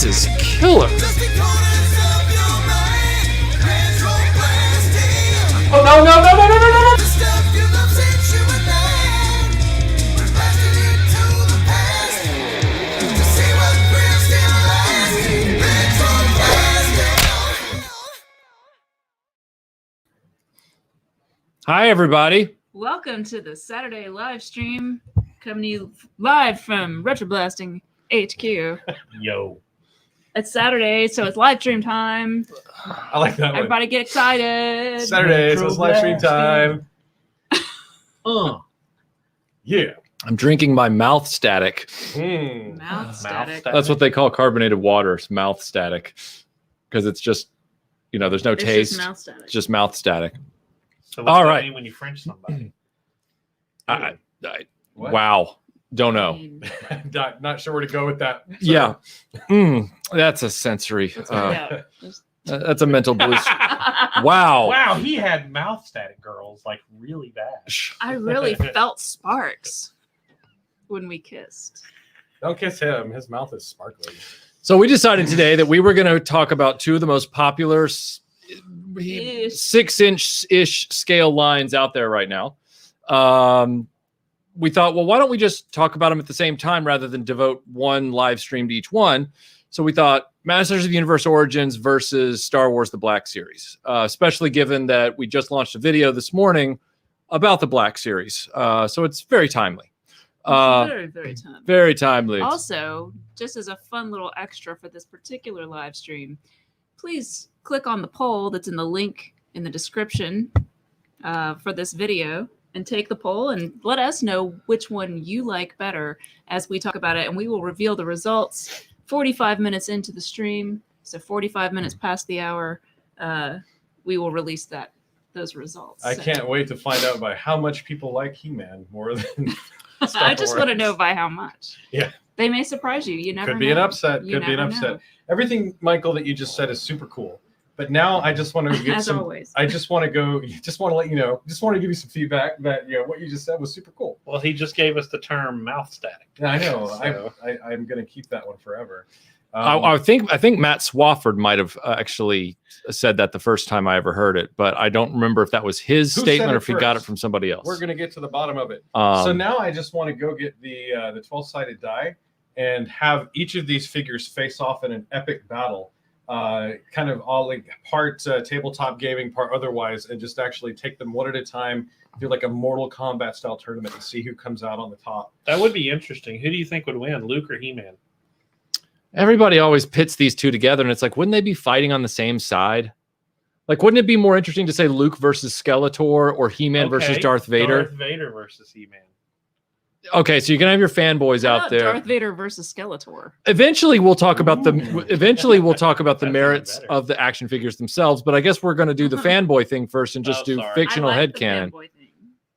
This is killer. Oh, no, no, no, no, no, no, no. Hi, everybody. Welcome to the Saturday live stream, coming to you live from RetroBlasting HQ. Yo. It's Saturday, so it's live stream time. I like that Everybody get excited. Saturday, so it's live stream time. Yeah. I'm drinking my mouth static. Mouth static. That's what they call carbonated water. It's mouth static. Because it's just, you know, there's no taste. Just mouth static. It's just mouth static. So what's All that right. mean when you French somebody? Wow. Don't know. Not sure where to go with that. So. Yeah. That's a sensory. That's a mental boost. Wow. Wow, he had mouth static, girls, like really bad. I really felt sparks when we kissed. Don't kiss him. His mouth is sparkling. So we decided today that we were going to talk about two of the most popular 6-inch-ish scale lines out there right now. We thought, well, why don't we just talk about them at the same time rather than devote one live stream to each one? So we thought Masters of the Universe Origins versus Star Wars The Black Series, especially given that we just launched a video this morning about the Black Series. So it's very timely. Very, very timely. Very timely. Also, just as a fun little extra for this particular live stream, please click on the poll that's in the link in the description for this video and take the poll and let us know which one you like better as we talk about it. And we will reveal the results 45 minutes into the stream. So 45 minutes past the hour, we will release those results. I can't wait to find out by how much people like He-Man more than Star I just Wars. want to know by how much. Yeah. They may surprise you. You never Could be know. an upset. You Could be an never upset. know. Everything, Michael, that you just said is super cool. But now I just want to get As some. always. I just want to go. Just want to let you know. Just want to give you some feedback that what you just said was super cool. Well, he just gave us the term mouth static. I know. So. I'm going to keep that one forever. I think Matt Swafford might have actually said that the first time I ever heard it, but I don't remember if that was his Who statement said or it if he got it first? from somebody else. We're going to get to the bottom of it. So now I just want to go get the 12-sided die and have each of these figures face off in an epic battle. Kind of all like part tabletop gaming, part otherwise, and just actually take them one at a time, do like a Mortal Kombat style tournament and see who comes out on the top. That would be interesting. Who do you think would win, Luke or He-Man? Everybody always pits these two together, and it's like, wouldn't they be fighting on the same side? Like, wouldn't it be more interesting to say Luke versus Skeletor or He-Man versus Darth Vader? Darth Vader versus He-Man. Okay, so you're gonna have your fanboys How out about there. Darth Vader versus Skeletor. Eventually, we'll talk about the That's merits even better. of the action figures themselves. But I guess we're gonna do the fanboy thing first and just Oh, do sorry. fictional I like the headcanon. fanboy thing.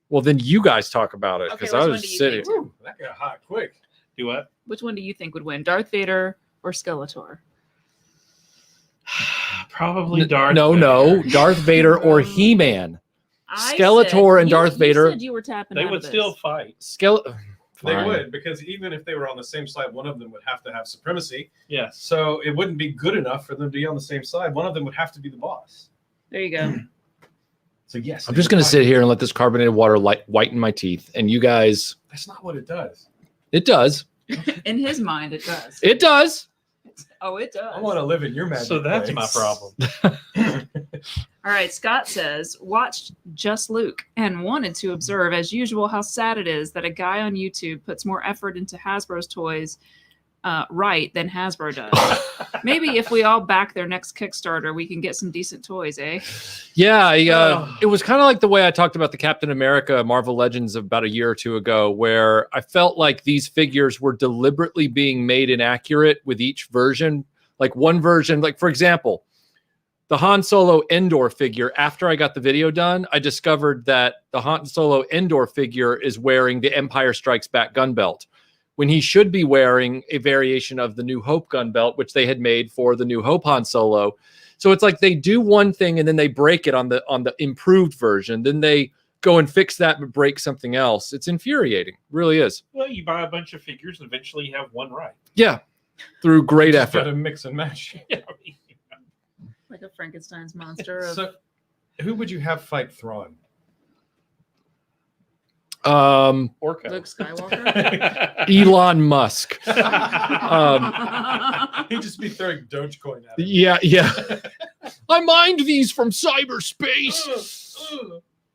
Well, then you guys talk about it Okay, because which I one was do you sitting. think? Woo, that got hot quick. Do what? Which one do you think would win, Darth Vader or Skeletor? Probably Darth No, Vader. Darth Vader or He-Man. Skeletor and Darth Vader. You said you were tapping They out would of this. still fight. They would, because even if they were on the same side, one of them would have to have supremacy. Yes. So it wouldn't be good enough for them to be on the same side. One of them would have to be the boss. There you go. So yes, I'm just going to sit here and let this carbonated water whiten my teeth. And you guys, That's not what it does. it does. In his mind, it does. It does. Oh, it does. I want to live in your magic. So that's my place. problem. All right, Scott says, watched Just Luke and wanted to observe, as usual, how sad it is that a guy on YouTube puts more effort into Hasbro's toys right than Hasbro does. Maybe if we all back their next Kickstarter, we can get some decent toys, eh? Yeah, it was kind of like the way I talked about the Captain America Marvel Legends about a year or two ago, where I felt like these figures were deliberately being made inaccurate with each version. Like one version, like for example, the Han Solo Endor figure, after I got the video done, I discovered that the Han Solo Endor figure is wearing the Empire Strikes Back gun belt, when he should be wearing a variation of the New Hope gun belt, which they had made for the New Hope Han Solo. So it's like they do one thing and then they break it on the improved version. Then they go and fix that but break something else. It's infuriating. It really is. Well, you buy a bunch of figures and eventually you have one right. Yeah. through great Just effort. gotta mix and match. Like a Frankenstein's monster. Of... So, who would you have fight Thrawn? Orko. Luke Skywalker. Elon Musk. He'd just be throwing Dogecoin at him. Yeah. I mined these from cyberspace.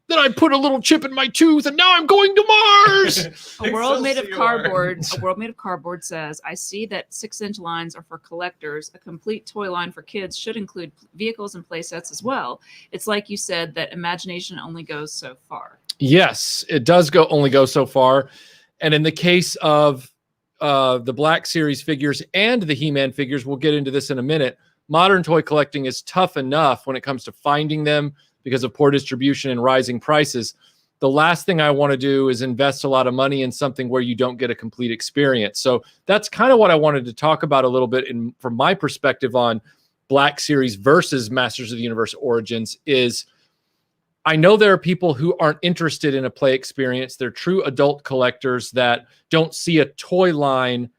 Then I put a little chip in my tooth, and now I'm going to Mars. A world made of cardboard. A world made of cardboard says, "I see that 6-inch lines are for collectors. A complete toy line for kids should include vehicles and play sets as well. It's like you said that imagination only goes so far." Yes, it does only go so far. And in the case of the Black Series figures and the He-Man figures, we'll get into this in a minute. Modern toy collecting is tough enough when it comes to finding them because of poor distribution and rising prices. The last thing I want to do is invest a lot of money in something where you don't get a complete experience. So that's kind of what I wanted to talk about a little bit from my perspective on Black Series versus Masters of the Universe Origins is I know there are people who aren't interested in a play experience. They're true adult collectors that don't see a toy line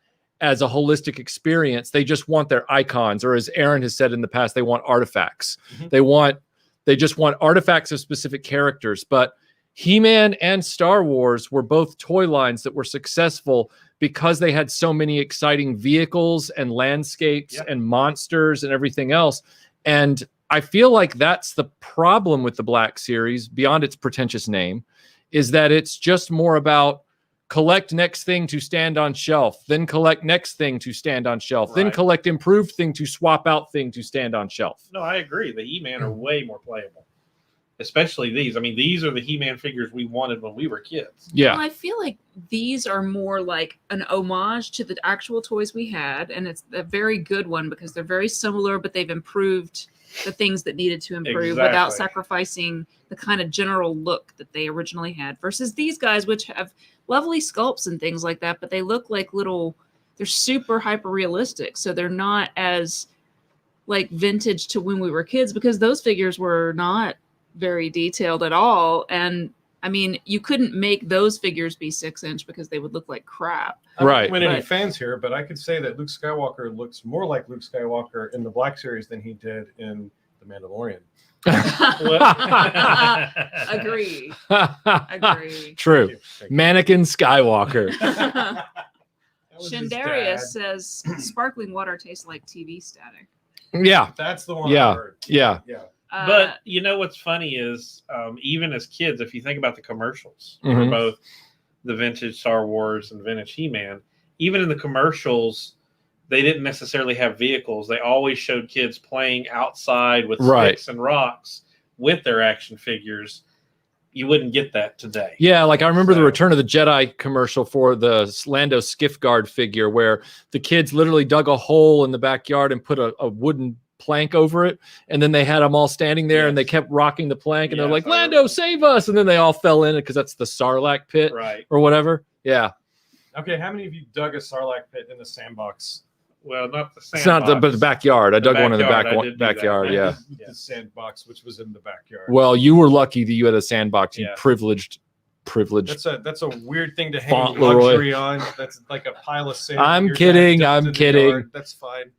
as a holistic experience. They just want their icons, or as Aaron has said in the past, they want artifacts. Mm-hmm. They just want artifacts of specific characters. But He-Man and Star Wars were both toy lines that were successful because they had so many exciting vehicles and landscapes and monsters and everything else. And I feel like that's the problem with the Black Series, beyond its pretentious name, is that it's just more about collect next thing to stand on shelf, then collect next thing to stand on shelf, then collect improved thing to swap out thing to stand on shelf. No, I agree. The He-Man are way more playable, especially these. I mean, these are the He-Man figures we wanted when we were kids. Yeah. Well, I feel like these are more like an homage to the actual toys we had, and it's a very good one because they're very similar, but they've improved the things that needed to improve without sacrificing the kind of general look that they originally had, versus these guys, which have lovely sculpts and things like that, but they look like they're super hyper realistic. So they're not as like vintage to when we were kids, because those figures were not very detailed at all. And I mean, you couldn't make those figures be 6-inch because they would look like crap. I don't win any fans here, but I could say that Luke Skywalker looks more like Luke Skywalker in the Black Series than he did in The Mandalorian. Agree. True. Thank you. Mannequin Skywalker. Shandarius says sparkling water tastes like TV static. Yeah. That's the one I heard. Yeah. But you know what's funny is even as kids, if you think about the commercials for Mhm. both the vintage Star Wars and vintage He-Man, even in the commercials, they didn't necessarily have vehicles. They always showed kids playing outside with sticks and rocks with their action figures. You wouldn't get that today. Yeah, like I remember the Return of the Jedi commercial for the Lando Skiff Guard figure where the kids literally dug a hole in the backyard and put a wooden plank over it, and then they had them all standing there and they kept rocking the plank, and they're like, Lando, save us, and then they all fell in it because that's the Sarlacc pit or whatever. Yeah. Okay, how many of you dug a Sarlacc pit in the sandbox? Well, not the sandbox. It's not but the backyard. I dug one in the backyard. Yeah. The sandbox, which was in the backyard. Well, you were lucky that you had a sandbox. You privileged. That's a weird thing to hang Font luxury on. That's like a pile of sand. I'm kidding. I'm kidding. That's fine.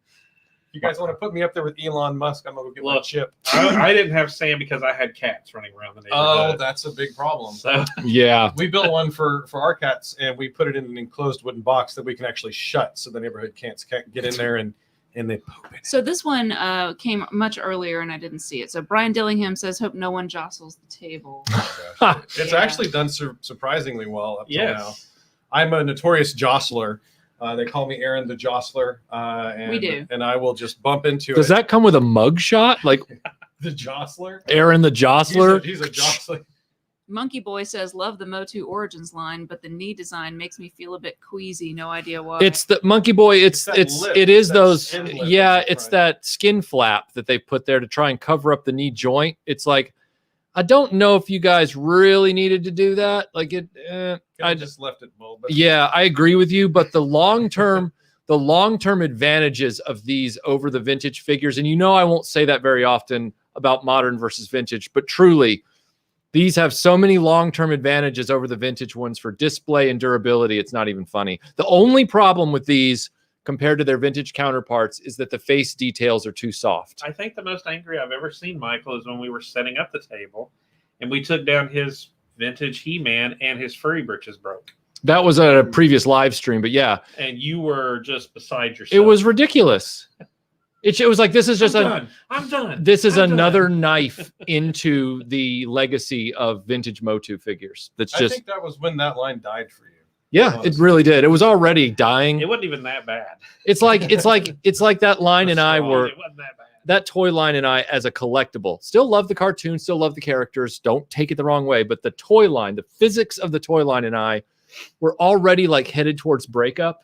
You guys want to put me up there with Elon Musk? I'm gonna go get my chip. I didn't have sand because I had cats running around the neighborhood. Oh, that's a big problem. So, yeah, we built one for our cats, and we put it in an enclosed wooden box that we can actually shut, so the neighborhood can't get in there and they poop it. So this one came much earlier, and I didn't see it. So Brian Dillingham says, "Hope no one jostles the table." Oh, it's actually done surprisingly well up till now. I'm a notorious jostler. They call me Aaron the Jostler. And, we do. And I will just bump into Does that come with a mug shot? Like the Jostler? Aaron the Jostler? He's a jostler. Monkey Boy says, love the MOTU Origins line, but the knee design makes me feel a bit queasy. No idea why. It's the Monkey Boy. It's that skin flap that they put there to try and cover up the knee joint. It's like, I don't know if you guys really needed to do that. Like I just left it bold. Yeah, I agree with you. But the long-term advantages of these over the vintage figures, and I won't say that very often about modern versus vintage, but truly, these have so many long-term advantages over the vintage ones for display and durability. It's not even funny. The only problem with these compared to their vintage counterparts is that the face details are too soft. I think the most angry I've ever seen Michael is when we were setting up the table and we took down his vintage He-Man and his furry britches broke. That was a previous live stream, but yeah. And you were just beside yourself. It was ridiculous. It was like, this is just I'm done. This is another knife into the legacy of vintage MOTU figures. That's just. I think that was when that line died for you. Yeah, it really did. It was already dying. It wasn't even that bad. It's like that line and I were. It wasn't that bad. That toy line and I, as a collectible, still love the cartoon, still love the characters. Don't take it the wrong way, but the toy line, the physics of the toy line and I were already like headed towards breakup.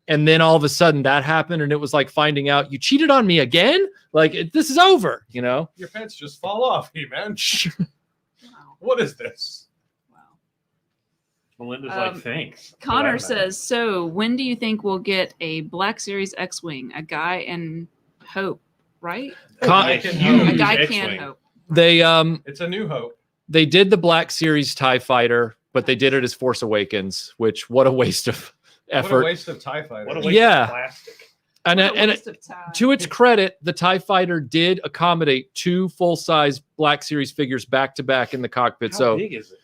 And then all of a sudden that happened, and it was like finding out you cheated on me again. Like, this is over, you know? Your pants just fall off, man. Wow. What is this? Wow. Melinda's like, thanks. Connor says, so when do you think we'll get a Black Series X-Wing? A guy in hope, right? A guy can hope. They it's a new hope. They did the Black Series TIE Fighter, but they did it as Force Awakens, which what a waste of effort. What a waste of TIE Fighter. What a waste of plastic. And to its credit, the TIE Fighter did accommodate 2 full-size Black Series figures back to back in the cockpit. How big is it?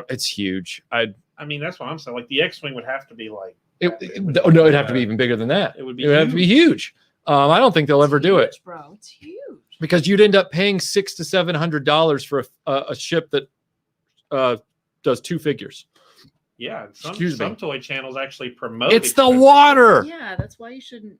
It's huge. I mean, that's what I'm saying. Like, the X-Wing would have to be like. it'd have to be even bigger than that. It would have to be huge. I don't think they'll ever do it, bro. It's huge. Because you'd end up paying $600 to $700 for a ship that does 2 figures. Yeah, some toy channels actually promote. It's the water. Yeah, that's why you shouldn't.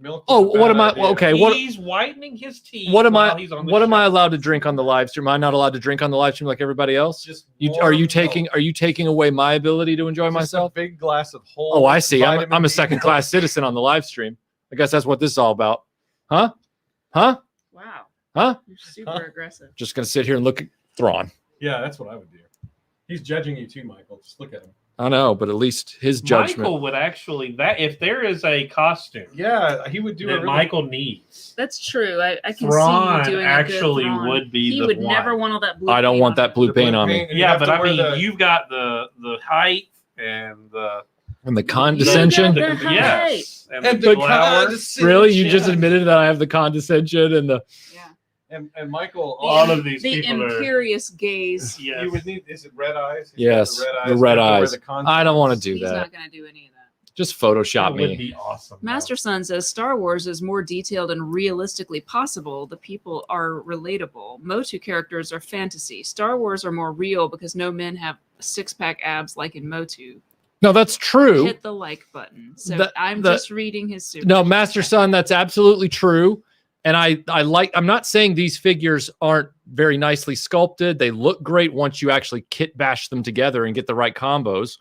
Milk what am I? Okay, he's whitening his teeth. What am I? What am I allowed to drink on the live stream? Am I not allowed to drink on the live stream like everybody else? Are you taking away my ability to enjoy myself? A big glass of whole. Oh, I see. I'm a second-class citizen on the live stream. I guess that's what this is all about, huh? Wow. Huh? You're super aggressive. Just gonna sit here and look at Thrawn. Yeah, that's what I would do. He's judging you too, Michael. Just look at him. I know, but at least his judgment. Michael would actually if there is a costume. Yeah, he would do that. Michael needs. That's true. I can Thrawn see you doing actually a good Thrawn. would be. He the would one. never want all that blue. I don't want that blue paint on me. Yeah, but I mean, you've got the height and the condescension. Yes, and the condescension. Really, you just admitted that I have the condescension and the. And Michael, all of these the people imperious gaze. Yes. You would need. Is it red eyes? Yes, the red eyes. I don't want to do that. He's not going to do any of that. Just Photoshop me. Would be awesome. Master Son says Star Wars is more detailed and realistically possible. The people are relatable. MOTU characters are fantasy. Star Wars are more real because no men have 6-pack abs like in MOTU. No, that's true. Hit the like button. So I'm just reading his super. No, Master Son, that's absolutely true. And I'm not saying these figures aren't very nicely sculpted. They look great once you actually kit bash them together and get the right combos.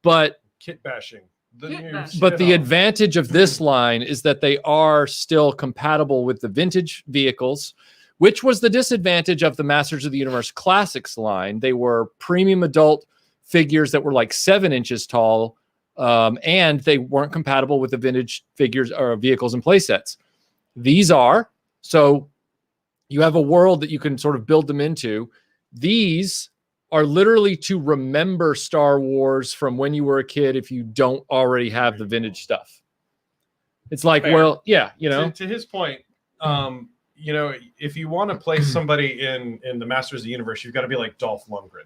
But kit bashing. But the advantage of this line is that they are still compatible with the vintage vehicles, which was the disadvantage of the Masters of the Universe Classics line. They were premium adult figures that were like 7 inches tall, and they weren't compatible with the vintage figures or vehicles and playsets. These are, so you have a world that you can sort of build them into. These are literally to remember Star Wars from when you were a kid if you don't already have the vintage stuff. It's like, well, yeah, you know. To his point, you know, if you want to place somebody in the Masters of the Universe, you've got to be like Dolph Lundgren.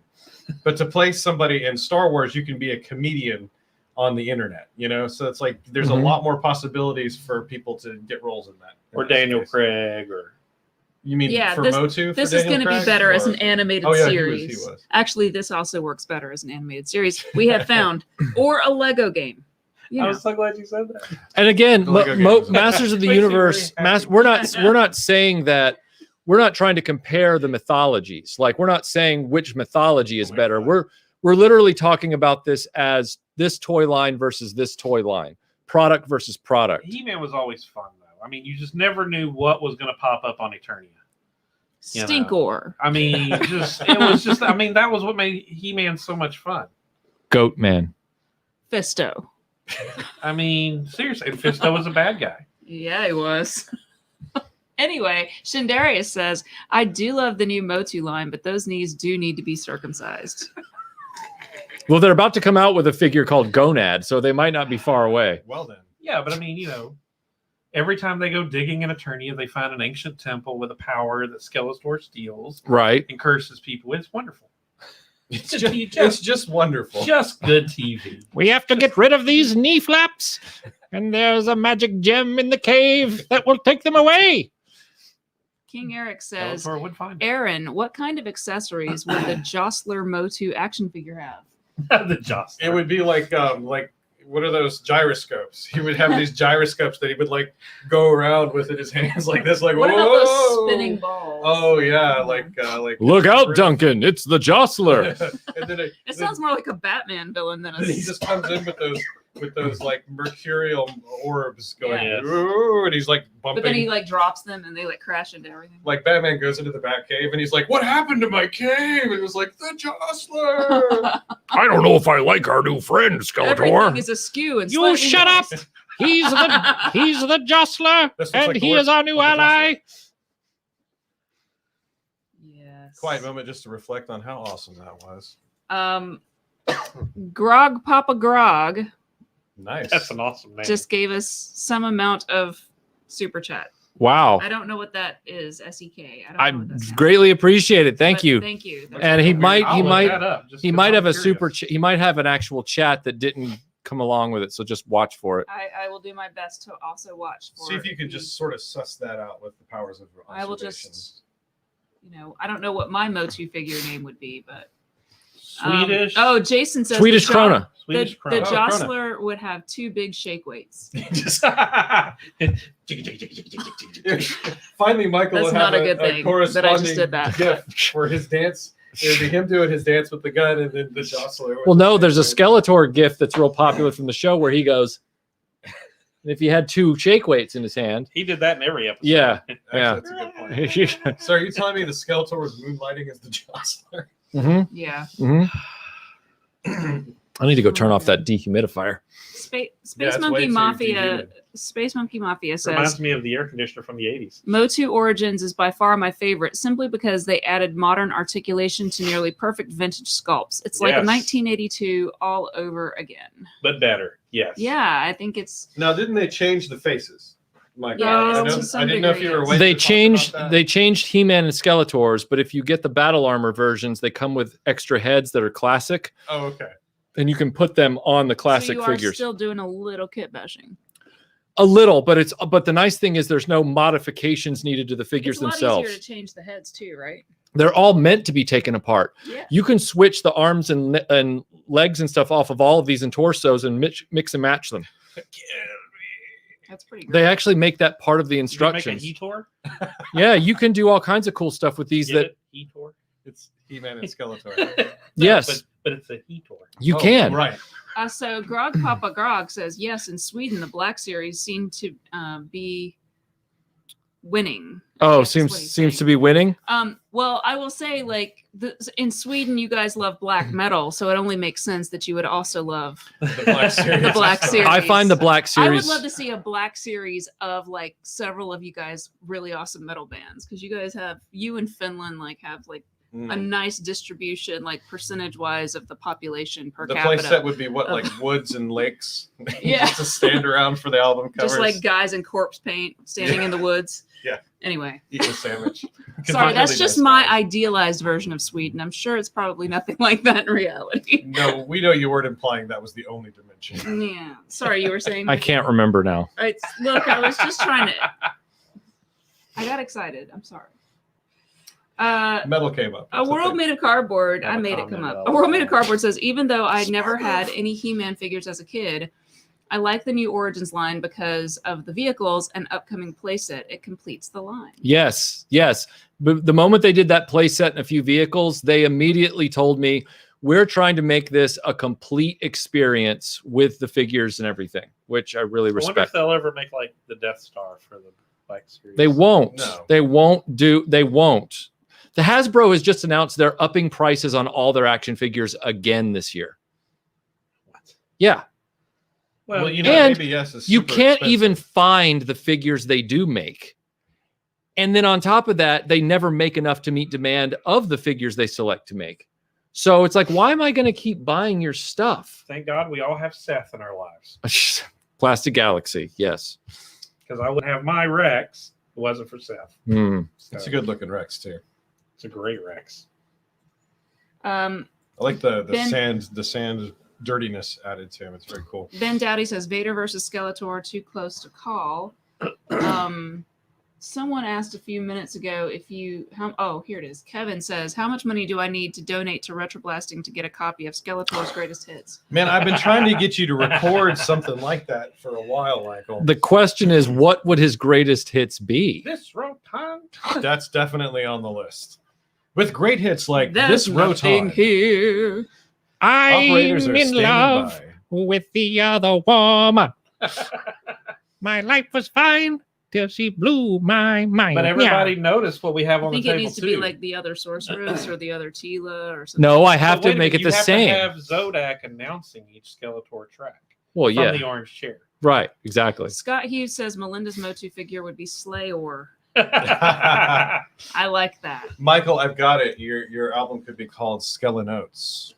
But to place somebody in Star Wars, you can be a comedian on the internet, you know, so it's like there's a lot more possibilities for people to get roles in that. Or Daniel Craig, or you mean for MOTU? This is going to be better as an animated series. He was. Actually, this also works better as an animated series. We have found, or a Lego game. I was so glad you said that. And again, Masters of the Universe. We're not saying that. We're not trying to compare the mythologies. Like, we're not saying which mythology is better. We're literally talking about this as this toy line versus this toy line, product versus product. He-Man was always fun, though. I mean, you just never knew what was going to pop up on Eternia. Stinkor. I mean, I mean, that was what made He-Man so much fun. Goat Man. Fisto. I mean, seriously, Fisto was a bad guy. Yeah, he was. Anyway, Shindarius says, I do love the new MOTU line, but those knees do need to be circumcised. Well, they're about to come out with a figure called Gonad, so they might not be far away. Well, then. Yeah, but I mean, every time they go digging in Eternia, they find an ancient temple with a power that Skeletor steals. Right. And curses people. It's wonderful. It's just wonderful. Just good TV. We have to get rid of these knee flaps. And there's a magic gem in the cave that will take them away. King Eric says, Skeletor would find it. Aaron, what kind of accessories would the Jostler MOTU action figure have? The Jostler. It would be like what are those gyroscopes? He would have these gyroscopes that he would like go around with in his hands like this, like what whoa! about those spinning balls? Oh yeah, like look out, Duncan! It's the Jostler. And then It sounds more like a Batman villain than a. Then he just comes in with those like mercurial orbs going, Yes. ooh, and he's like bumping. But then he like drops them and they like crash into everything. Like Batman goes into the Batcave and he's like, "What happened to my cave?" And it was like the Jostler. I don't know if I like our new friend, Everything is askew and You slightly shut up! moist. He's the Jostler, This looks and like he the is our new work of the ally. Yes. Quiet moment just to reflect on how awesome that was. Grog Papa Grog Nice. That's an awesome name. just gave us some amount of super chat. Wow. I don't know what that is. SEK. I don't know what that greatly appreciate it. Thank but you. Thank you. And he might I'll look that up, just he 'cause might I'm have a curious. he might have an actual chat that didn't come along with it. So just watch for it. I will do my best to also watch for. See if you can just sort of suss that out with the powers of observation. I will just, I don't know what my MOTU figure name would be, but Swedish. oh, Jason says Swedish the Krona. Swedish The Krona. Jostler would have 2 big shake weights. Just- Finally, Michael That's would have not a good thing that I corresponding just did that. gift for his dance. It would be him doing his dance with the gun, and then the Jostler. Well, no, there's a Skeletor gift that's real popular from the show where he goes, if he had 2 shake weights in his hand. He did that in every episode. Yeah. Actually, Yeah. that's a good point. So are you telling me the Skeletor was moonlighting as the Jostler? Yeah. I need to go turn off that dehumidifier. Space it's way Monkey too Mafia. dehuman. Space Monkey Mafia says Reminds me of the air conditioner from the 80s. MOTU Origins is by far my favorite, simply because they added modern articulation to nearly perfect vintage sculpts. It's like Yes. 1982 all over again. But better, yes. Yeah, I think it's. Now, didn't they change the faces? Michael? Yeah, I to some I didn't know if you were degree, waiting They to talk changed about that. they changed He-Man and Skeletors, but if you get the battle armor versions, they come with extra heads that are classic, Oh, okay. and you can put them on the classic so you figures. are still doing a little kit bashing. A little, but the nice thing is there's no modifications needed to the figures It's a lot themselves. easier to change the heads too, right? They're all meant to be taken apart. Yeah. You can switch the arms and legs and stuff off of all of these and torsos and mix and match them. That's pretty great. They actually make that part of the You can instructions. make a Hetor? Yeah, you can do all kinds of cool stuff with these. Get That it? Hetor? It's He-Man and Skeletor. yes, But it's a Hetor. you Oh, can. Right. So Grog Papa Grog says yes. In Sweden, the Black Series seem to be winning. Oh, That's what he's seems to saying. be winning. Well, I will say, like, in Sweden, you guys love black metal, so it only makes sense that you would also love The Black Series. the Black Series. I find the Black I would Series. love to see a Black Series of like several of you guys really awesome metal bands, because you guys have in Finland have like Mm. a nice distribution, like percentage wise, of the population per The capita. place set would be what, like woods and lakes? Yeah. Just to stand around for the album covers. Just like guys in corpse paint standing in the woods. Yeah. Anyway, eating a sandwich. sorry, that's Really just nice my guys. idealized version of Sweden. I'm sure it's probably nothing like that in reality. No, we know you weren't implying that was the only dimension. Yeah. Sorry, you were saying. I can't remember now. Look, I was just trying to. I got excited. I'm sorry. Metal came up. A That's the World thing. Made of Cardboard. Have I a made it come comment up. about A World Made of that. Cardboard says, even though I never had any He-Man figures as a kid, I like the new Origins line because of the vehicles and upcoming playset. It completes the line. Yes. But the moment they did that play set and a few vehicles, they immediately told me, we're trying to make this a complete experience with the figures and everything, which I really I wonder if respect. they'll ever make like the Death Star for the Black Series. They won't. No. They won't. The Hasbro has just announced they're upping prices on all their action figures again this year. What? Yeah. Well, you know, know, And ABS is You super can't expensive. even find the figures they do make. And then on top of that, they never make enough to meet demand of the figures they select to make. So it's like, why am I going to keep buying your stuff? thank God we all have Seth in our lives. Plastic Galaxy, yes. Because I would have my Rex. It wasn't for Seth. Mm. So, it's a good looking Rex too. It's a great Rex. I like the sand dirtiness added to him. It's very cool. Ben Dowdy says Vader versus Skeletor too close to call. Someone asked a few minutes ago if you here it is. Kevin says, how much money do I need to donate to RetroBlasting to get a copy of Skeletor's greatest hits? Man, I've been trying to get you to record something like that for a while, Michael. The question is, what would his greatest hits be? This Rotan. That's definitely on the list. With great hits like There's this Rotan. Here. Operators are I'm in standing love by. with the other woman. My life was fine till she blew my mind. But everybody noticed what we have I on the think table it needs to too. be like the other Sorceress or the other Tila or something. No, I have But wait to a make minute, it the you same. have to have Zodak announcing each Skeletor track Well, from yeah, the orange chair. right, exactly. Scott Hughes says Melinda's MOTU figure would be Slayor. I I like that. Michael, I've got it. Your album could be called Skelenotes.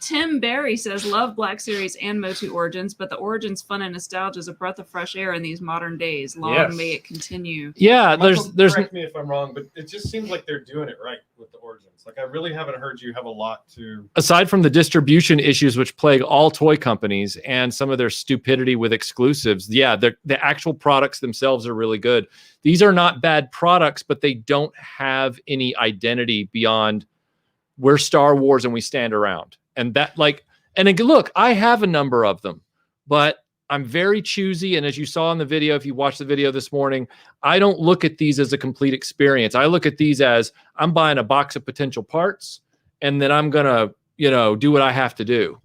Tim Barry says love Black Series and MOTU Origins, but the Origins fun and nostalgia is a breath of fresh air in these modern days. Long Yes. may it continue. Yeah, Michael, there's correct me if I'm wrong, but it just seems like they're doing it right with the Origins. Like I really haven't heard you have a lot to. aside from the distribution issues which plague all toy companies and some of their stupidity with exclusives, yeah, the actual products themselves are really good. These are not bad products, but they don't have any identity beyond we're Star Wars and we stand around. And that look, I have a number of them, but I'm very choosy. And as you saw in the video, if you watched the video this morning, I don't look at these as a complete experience. I look at these as I'm buying a box of potential parts and then I'm going to, do what I have to do.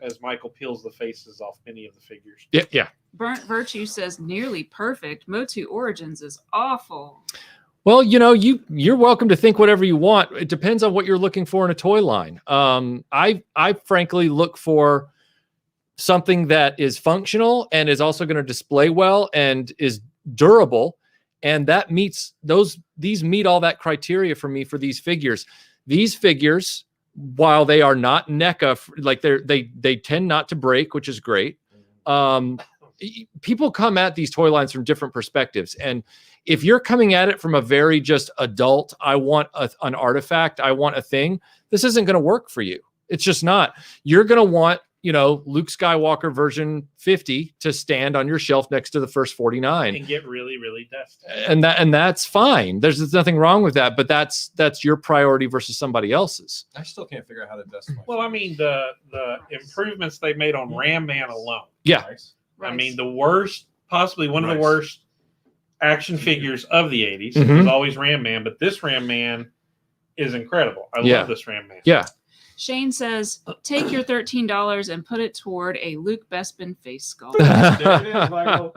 as Michael peels the faces off many of the figures. Yeah. Burnt Virtue says nearly perfect. MOTU Origins is awful. Well, you're welcome to think whatever you want. It depends on what you're looking for in a toy line. I frankly look for something that is functional and is also going to display well and is durable, and that these meet all that criteria for me for these figures. These figures, while they are not NECA, like they tend not to break, which is great. People come at these toy lines from different perspectives, and if you're coming at it from a very just adult, I want an artifact, I want a thing, this isn't going to work for you. It's just not. You're going to want, Luke Skywalker version 50 to stand on your shelf next to the first 49 and get really, really dusty. And that's fine. There's nothing wrong with that, but that's your priority versus somebody else's. I still can't figure out how to dust my Well, I mean, the improvements they made on Ram Man alone. Yeah. Right. I mean, possibly one of the worst action figures of the 80s. Mhm. It was always Ram Man, but this Ram Man is incredible. I love this Ram Man. Yeah. Shane says, take your $13 and put it toward a Luke Bespin face sculpt. There it is, Michael.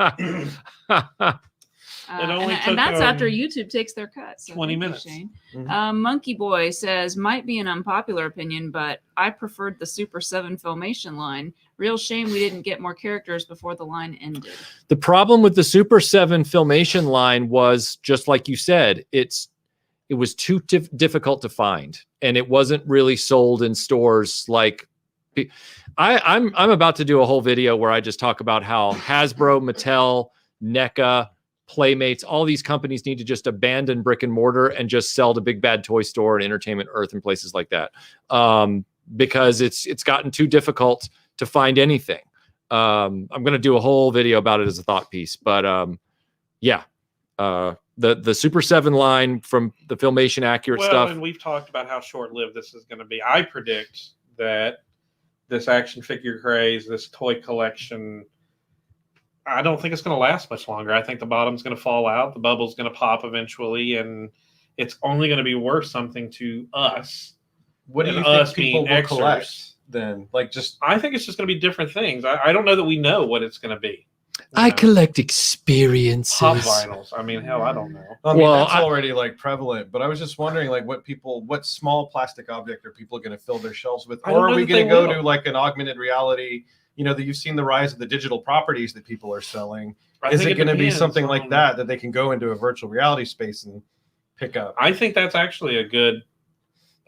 took, and that's after YouTube takes their cut. So 20 thank you, minutes. Shane. Mhm. Monkey Boy says, might be an unpopular opinion, but I preferred the Super 7 Filmation line. Real shame we didn't get more characters before the line ended. The problem with the Super 7 Filmation line was, just like you said, it was too difficult to find, and it wasn't really sold in stores. Like, I'm about to do a whole video where I just talk about how Hasbro, Mattel, NECA, Playmates, all these companies need to just abandon brick and mortar and just sell to Big Bad Toy Store and Entertainment Earth and places like that, because it's gotten too difficult to find anything. I'm going to do a whole video about it as a thought piece, but the Super 7 line from the Filmation accurate stuff. And we've talked about how short-lived this is going to be. I predict that this action figure craze, this toy collection, I don't think it's going to last much longer. I think the bottom's going to fall out, the bubble's going to pop eventually, and it's only going to be worth something to us. What do you think people will collect then? I think it's just going to be different things. I don't know that we know what it's going to to be. Collect experiences. Pop vinyls. I mean, hell, I don't know. I mean, that's already prevalent, but I was just wondering what small plastic object are people going to fill their shelves with? Or are we going to go to an augmented reality, that you've seen the rise of the digital properties that people are selling. Is it going to be something like that they can go into a virtual reality space and pick up? I think that's actually a good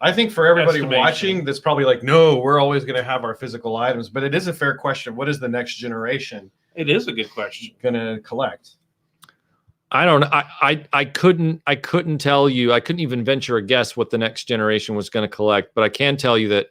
I think for everybody estimation. watching, that's probably like, no, we're always going to have our physical items. But it is a fair question. What is the next generation? It is a good question. Going to collect? I don't know. I couldn't tell you. I couldn't even venture a guess what the next generation was going to collect. But I can tell you that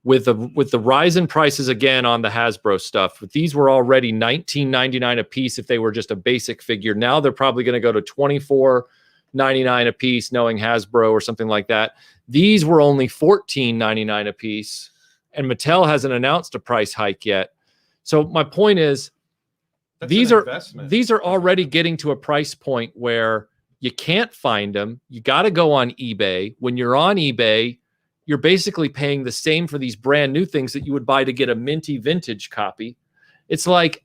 with the rise in prices again on the Hasbro stuff, these were already $19.99 a piece if they were just a basic figure. Now they're probably going to go to $24.99 a piece, knowing Hasbro or something like that. These were only $14.99 a piece, and Mattel hasn't announced a price hike yet. So my point is, these are already getting to a price point where you can't find them. You got to go on eBay. When you're on eBay, you're basically paying the same for these brand new things that you would buy to get a minty vintage copy. It's like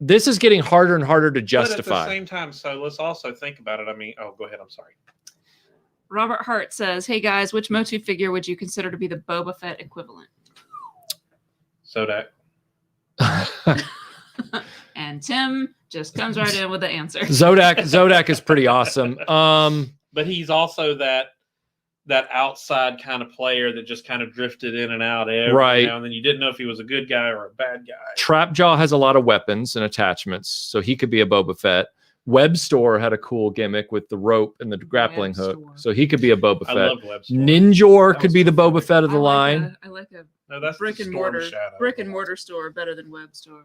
this is getting harder and harder to justify. But at the same time, so let's also think about it. I mean, go ahead. I'm sorry. Robert Hart says, "Hey guys, which MOTU figure would you consider to be the Boba Fett equivalent?" Zodak. And Tim just comes right in with the answer. Zodak is pretty awesome. But he's also that outside kind of player that just kind of drifted in and out every now and then. You didn't know if he was a good guy or a bad guy. Trapjaw has a lot of weapons and attachments, so he could be a Boba Fett. Webstore had a cool gimmick with the rope and the grappling hook, so he could be a Boba Fett. I love Webstore. Ninjor could be the Boba Fett of the line. I like a that's brick and mortar store better than Webstore.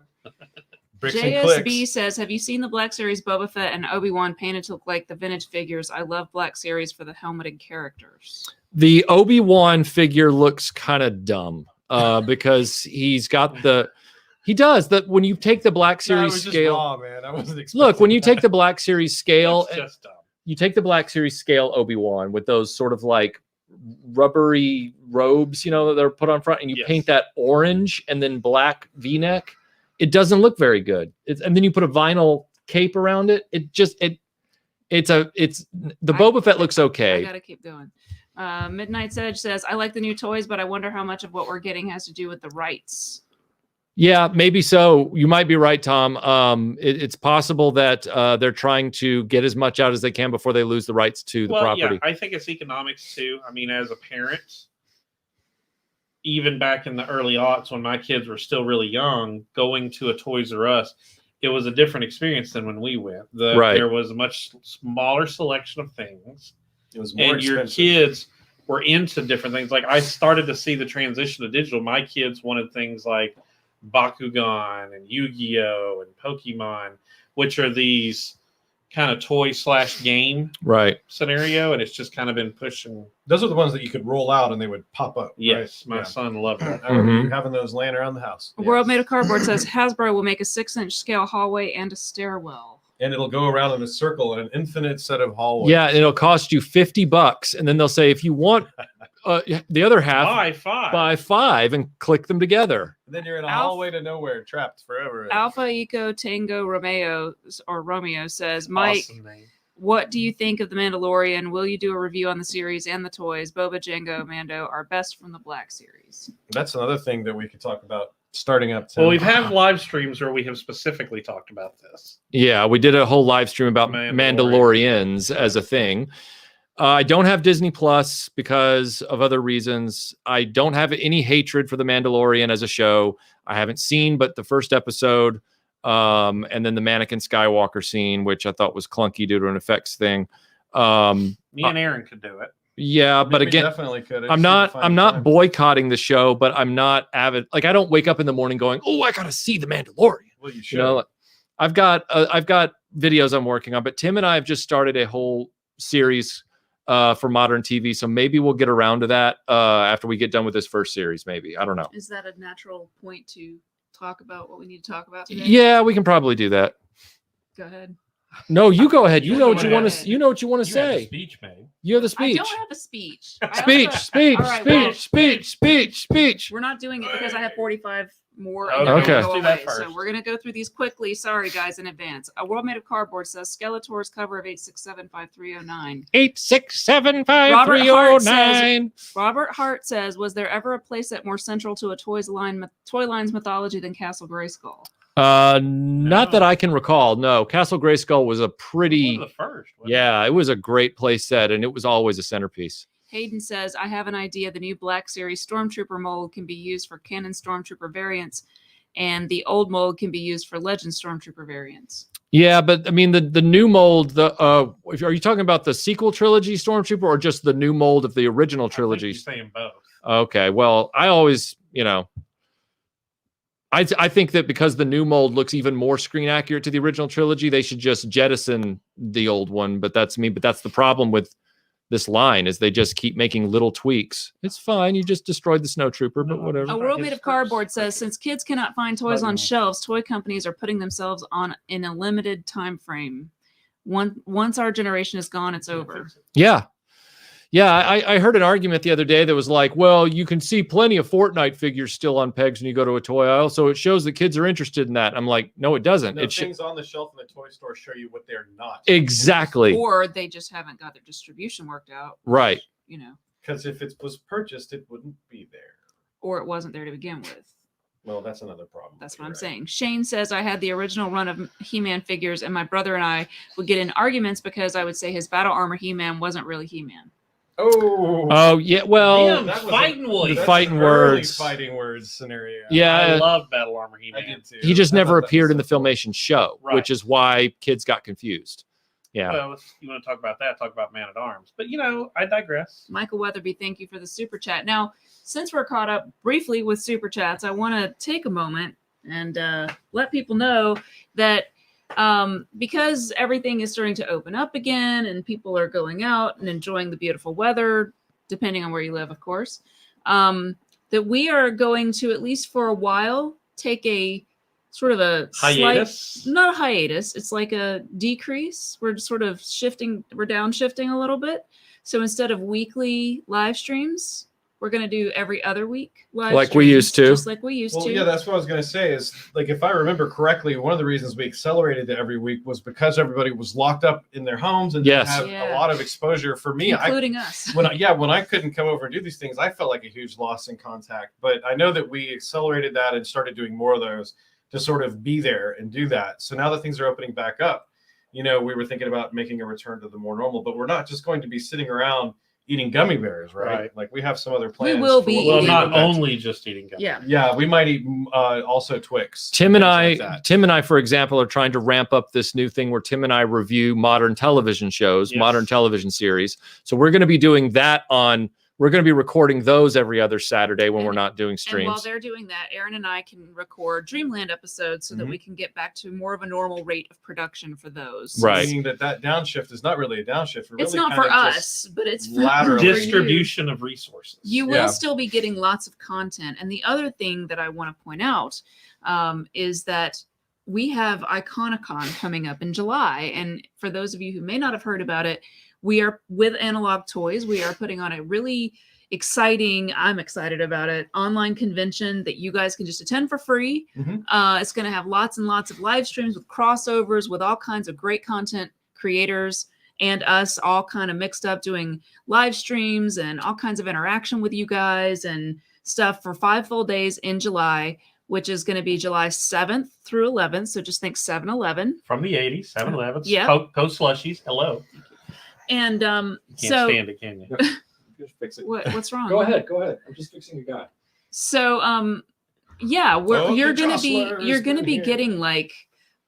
JSB says, "Have you seen the Black Series Boba Fett and Obi-Wan painted to look like the vintage figures? I love Black Series for the helmeted characters." The Obi-Wan figure looks kind of dumb because he's got the. He does that when you take the Black Series scale. Raw, man. I wasn't expecting look, when you take the Black Series scale, just dumb. You take the Black Series scale Obi-Wan with those sort of like rubbery robes, that they're put on front, and you paint that orange and then black V-neck. It doesn't look very good. And then you put a vinyl cape around it. The Boba Fett looks okay. I gotta keep going. Midnight's Edge says, "I like the new toys, but I wonder how much of what we're getting has to do with the rights." Yeah, maybe so. You might be right, Tom. It's possible that they're trying to get as much out as they can before they lose the rights to the property. Yeah, I think it's economics too. I mean, as a parent, even back in the early aughts when my kids were still really young, going to a Toys R Us, it was a different experience than when we went. There was a much smaller selection of things. It was more expensive. Your kids were into different things. Like I started to see the transition to digital. My kids wanted things like Bakugan and Yu-Gi-Oh and Pokemon, which are these kind of toy/game scenario, and it's just kind of been pushing. Those are the ones that you could roll out and they would pop up. Yes, my son loved that. I remember you having those laying around the house. World Made of Cardboard says Hasbro will make a 6-inch scale hallway and a stairwell. And it'll go around in a circle in an infinite set of hallways. Yeah, and it'll cost you $50, and then they'll say if you want the other half, buy 5 and click them together. And then you're in a hallway to nowhere, trapped forever. Alpha Eco Tango Romeo says, "Mike, what do you think of The Mandalorian? Will you do a review on the series and the toys? Boba, Jango, Mando are best from the Black Series." That's another thing that we could talk about starting up. Well, we've had live streams where we have specifically talked about this. Yeah, we did a whole live stream about Mandalorians as a thing. I don't have Disney Plus because of other reasons. I don't have any hatred for The Mandalorian as a show. I haven't seen but the first episode, and then the Mannequin Skywalker scene, which I thought was clunky due to an effects thing. Me and Aaron could do it. Yeah, but again, definitely could. I'm not boycotting the show, but I'm not avid. Like I don't wake up in the morning going, "Oh, I gotta see The Mandalorian." Well, you should. I've got videos I'm working on, but Tim and I have just started a whole series for modern TV, so maybe we'll get around to that after we get done with this first series. Maybe, I don't know. Is that a natural point to talk about what we need to talk about today? Yeah, we can probably do that. Go ahead. No, you go ahead. You know what you want to. You know what you want to say. Have a speech, man. You have the speech. I don't have a speech. Speech. We're not doing it because I have 45 more. Okay. Let's do that first. So we're gonna go through these quickly. Sorry, guys, in advance. A World Made of Cardboard says Skeletor's cover of 8675309. 8675309. Robert Hart says, "Was there ever a playset more central to a toy line's mythology than Castle Grayskull?" Not that I can recall. No, Castle Grayskull was a pretty. One of the first. Yeah, it was a great play set, and it was always a centerpiece. Hayden says, I have an idea. The new Black Series Stormtrooper mold can be used for canon Stormtrooper variants, and the old mold can be used for Legend Stormtrooper variants. Yeah, but I mean the new mold. Are you talking about the sequel trilogy Stormtrooper or just the new mold of the original trilogy? I think you're saying both. Okay, well, I always, I think that because the new mold looks even more screen accurate to the original trilogy, they should just jettison the old one. But that's me. But that's the problem with this line is they just keep making little tweaks. It's fine. You just destroyed the Snow Trooper, but whatever. A World Made of Cardboard says, since kids cannot find toys on shelves, toy companies are putting themselves on in a limited time frame. Once our generation is gone, it's over. Yeah. Yeah, I heard an argument the other day that was like, well, you can see plenty of Fortnite figures still on pegs when you go to a toy aisle, so it shows that kids are interested in that. I'm like, no, it doesn't. No, things on the shelf in the toy store show you what they're not. Exactly. Or they just haven't got their distribution worked out. Right. Which, because if it was purchased, it wouldn't be there. Or it wasn't there to begin with. Well, that's another problem. That's what I'm saying. Shane says, I had the original run of He-Man figures, and my brother and I would get in arguments because I would say his battle armor He-Man wasn't really He-Man. Oh yeah. Well, the fighting words scenario. Yeah, I love Battle Armor He-Man. I did too. He just never appeared in the cool. Filmation show, Right. which is why kids got confused. Yeah. Well, if you want to talk about that, talk about Man at Arms. But I digress. Michael Weatherby, thank you for the super chat. Now, since we're caught up briefly with super chats, I want to take a moment and let people know that because everything is starting to open up again and people are going out and enjoying the beautiful weather, depending on where you live, of course, that we are going to, at least for a while, take a sort of a hiatus. Not a hiatus. It's like a decrease. We're sort of we're downshifting a little bit. So instead of weekly live streams, we're going to do every other week live like streams, we used to. just like we used to. Yeah, that's what I was going to say is, like, if I remember correctly, one of the reasons we accelerated to every week was because everybody was locked up in their homes and didn't have a lot of exposure. For me, including us. When I couldn't come over and do these things, I felt like a huge loss in contact. But I know that we accelerated that and started doing more of those to sort of be there and do that. So now that things are opening back up, we were thinking about making a return to the more normal, but we're not just going to be sitting around eating gummy bears, right? Like we have some other plans. We will be. Well, not only just eating gummy. Yeah, we might eat also Twix. Tim and I, for example, are trying to ramp up this new thing where Tim and I review modern television shows, modern television series. So we're going to be doing that we're going to be recording those every other Saturday when we're not doing streams. And while they're doing that, Aaron and I can record Dreamland episodes so that we can get back to more of a normal rate of production for those. Right. Meaning that downshift is not really a downshift. It's not for us, but it's for distribution of resources. You will still be getting lots of content. And the other thing that I want to point out is that we have Iconicon coming up in July. And for those of you who may not have heard about it, we are with Analog Toys. We are putting on a really exciting, I'm excited about it, online convention that you guys can just attend for free. It's going to have lots and lots of live streams with crossovers with all kinds of great content creators and us all kind of mixed up doing live streams and all kinds of interaction with you guys and stuff for 5 full days in July, which is going to be July 7th through 11th. So just think 7-Eleven. From the 80s, 7-Eleven. Yeah. Coast Slushies. Hello. And you can't stand it, can you? Just fix it. What's wrong? Go ahead. I'm just fixing a guy. So yeah, you're gonna be getting like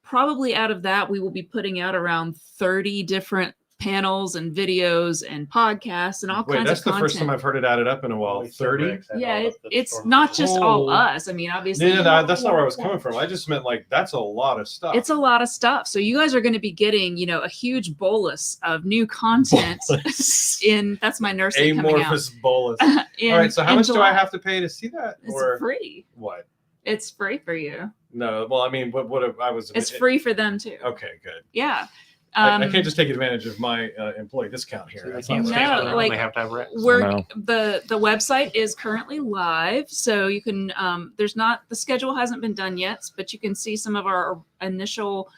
probably out of that we will be putting out around 30 different panels and videos and podcasts and all kinds of content. That's the first time I've heard it added up in a while. 30? Yeah, it's not just all us. I mean, obviously. No, that's not where I was coming from. I just meant like that's a lot of stuff. It's a lot of stuff. So you guys are going to be getting, a huge bolus of new content that's my nursing coming out. Amorphous bolus. All right, so how much do I have to pay to see that? It's free. What? It's free for you. No, well, I mean, It's free for them too. Okay, good. Yeah. I can't just take advantage of my employee discount here. They can't stand it. They have to have rent. The website is currently live, so you can. The schedule hasn't been done yet, but you can see some of our initial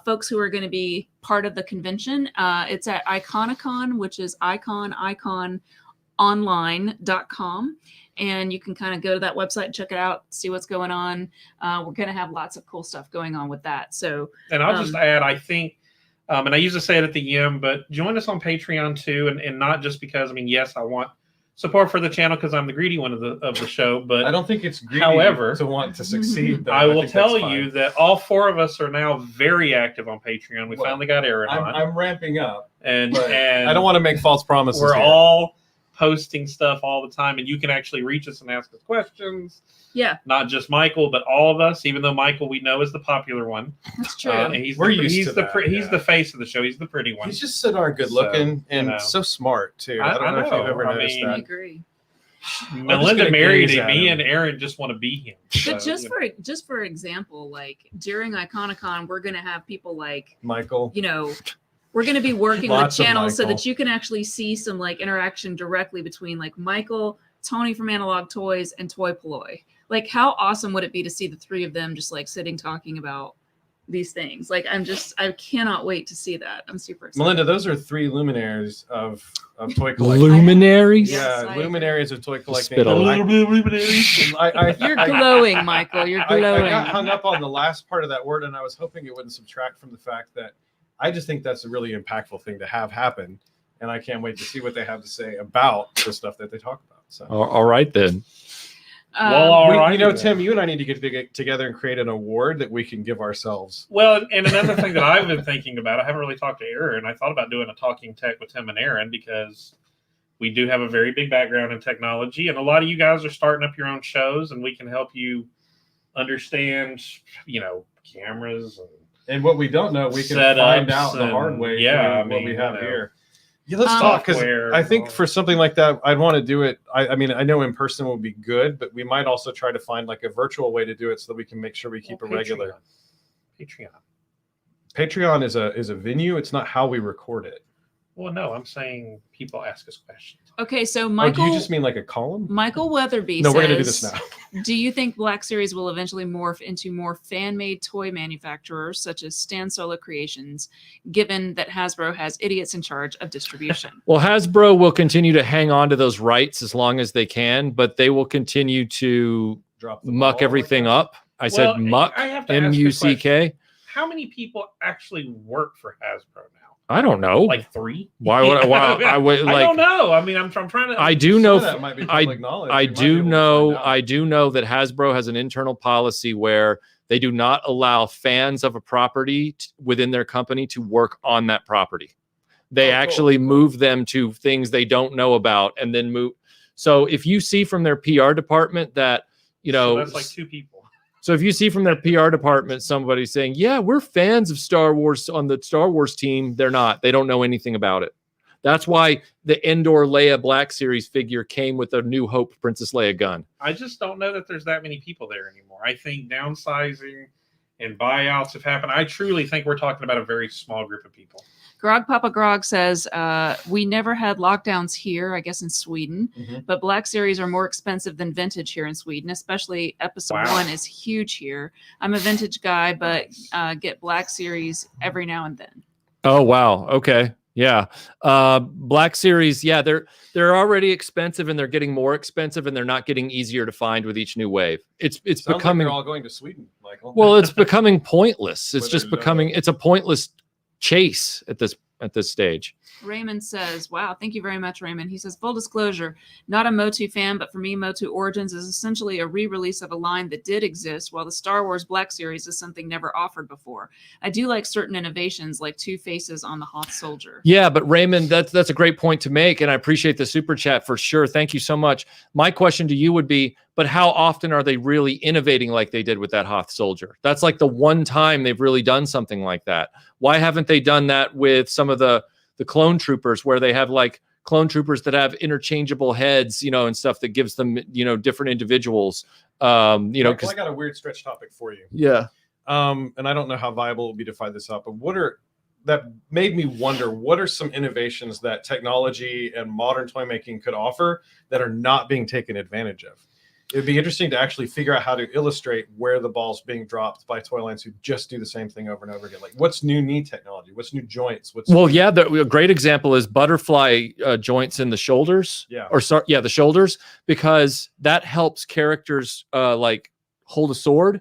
folks who are going to be part of the convention. It's at Iconicon, which is icononline.com. And you can kind of go to that website, check it out, see what's going on. We're going to have lots of cool stuff going on with that. So, and I'll just add, I think And I usually say it at the end, but join us on Patreon too, and not just because, I mean, yes, I want support for the channel because I'm the greedy one of the show, but I don't think it's greedy however, to want to succeed. Though. I will tell you that all 4 of us are now very active on Patreon. We finally got Aaron on. I'm ramping up, and I don't want to make false promises. We're here. all posting stuff all the time, and you can actually reach us and ask us questions. Yeah, not just Michael, but all of us. Even though Michael, we know, is the popular one. That's true. And he's the face of the show. He's the pretty one. He's just so darn good looking and so smart too. I don't know if you've ever noticed that. I agree. Melinda married him. Me and Aaron just want to be him. But just for example, like during Iconicon, we're gonna have people like Michael. You know, we're gonna be working with channels so that you can actually see some like interaction directly between like Michael, Tony from Analog Toys, and Toy Ploy. Like, how awesome would it be to see the 3 of them just like sitting talking about these things? Like, I cannot wait to see that. I'm super excited. Melinda, those are 3 luminaries of toy collecting. Luminaries? Yeah, luminaries of toy collecting. Luminaries. You're glowing, Michael. You're glowing. I got hung up on the last part of that word, and I was hoping it wouldn't subtract from the fact that I just think that's a really impactful thing to have happen, and I can't wait to see what they have to say about the stuff that they talk about. So, all right then. You know, Tim, you and I need to get together and create an award that we can give ourselves. Well, and another thing that I've been thinking about, I haven't really talked to Aaron. I thought about doing a talking tech with Tim and Aaron because we do have a very big background in technology, and a lot of you guys are starting up your own shows, and we can help you understand, you know, cameras and what we don't know, we can find out the hard way. Yeah, what we have here. Yeah, let's talk, because I think for something like that, I'd want to do it. I mean, I know in person will be good, but we might also try to find like a virtual way to do it so that we can make sure we keep a regular. Patreon is a venue. It's not how we record it. Well, no, I'm saying people ask us questions. Okay, so Michael. Do you just mean like a column? Michael Weatherby No, says, we're going to do this now. Do you think Black Series will eventually morph into more fan-made toy manufacturers such as Stan Solo Creations, given that Hasbro has idiots in charge of distribution? Well, Hasbro will continue to hang on to those rights as long as they can, but they will continue to muck everything up. I said muck, M-U-C-K. How many people actually work for Hasbro now? I don't know. Like 3? Why would I would like? I don't know. I mean, I'm trying to. I do know. That might be public knowledge. I do know that Hasbro has an internal policy where they do not allow fans of a property within their company to work on that property. They actually move them to things they don't know about, and then move. So if you see from their PR department that so that's like 2 people. So if you see from their PR department somebody saying, yeah, we're fans of Star Wars on the Star Wars team, they're not. They don't know anything about it. That's why the Endor Leia Black Series figure came with a New Hope Princess Leia gun. I just don't know that there's that many people there anymore. I think downsizing and buyouts have happened. I truly think we're talking about a very small group of people. Grog Papa Grog says, we never had lockdowns here, I guess in Sweden, but Black Series are more expensive than vintage here in Sweden, especially episode 1 is huge here. I'm a vintage guy, but get Black Series every now and then. Oh, wow. Okay. Yeah. Black Series. Yeah. They're already expensive, and they're getting more expensive, and they're not getting easier to find with each new wave. It's becoming like they're all going to Sweden, Michael. Well, it's becoming pointless. It's just becoming, it's a pointless chase at this stage. Raymond says, wow, thank you very much, Raymond. He says, full disclosure, not a MOTU fan, but for me, MOTU Origins is essentially a re-release of a line that did exist, while the Star Wars Black Series is something never offered before. I do like certain innovations, like 2 faces on the Hoth Soldier. Yeah, but Raymond, that's a great point to make, and I appreciate the super chat for sure. Thank you so much. My question to you would be, but how often are they really innovating like they did with that Hoth Soldier? That's like the one time they've really done something like that. Why haven't they done that with some of the clone troopers, where they have like clone troopers that have interchangeable heads, and stuff that gives them, different individuals, because I got a weird stretch topic for you. Yeah. And I don't know how viable it will be to find this out, but that made me wonder, what are some innovations that technology and modern toy making could offer that are not being taken advantage of? It'd be interesting to actually figure out how to illustrate where the ball's being dropped by toy lines who just do the same thing over and over again. Like, what's new knee technology? What's new joints? A great example is butterfly joints in the shoulders. Yeah. The shoulders, because that helps characters like hold a sword,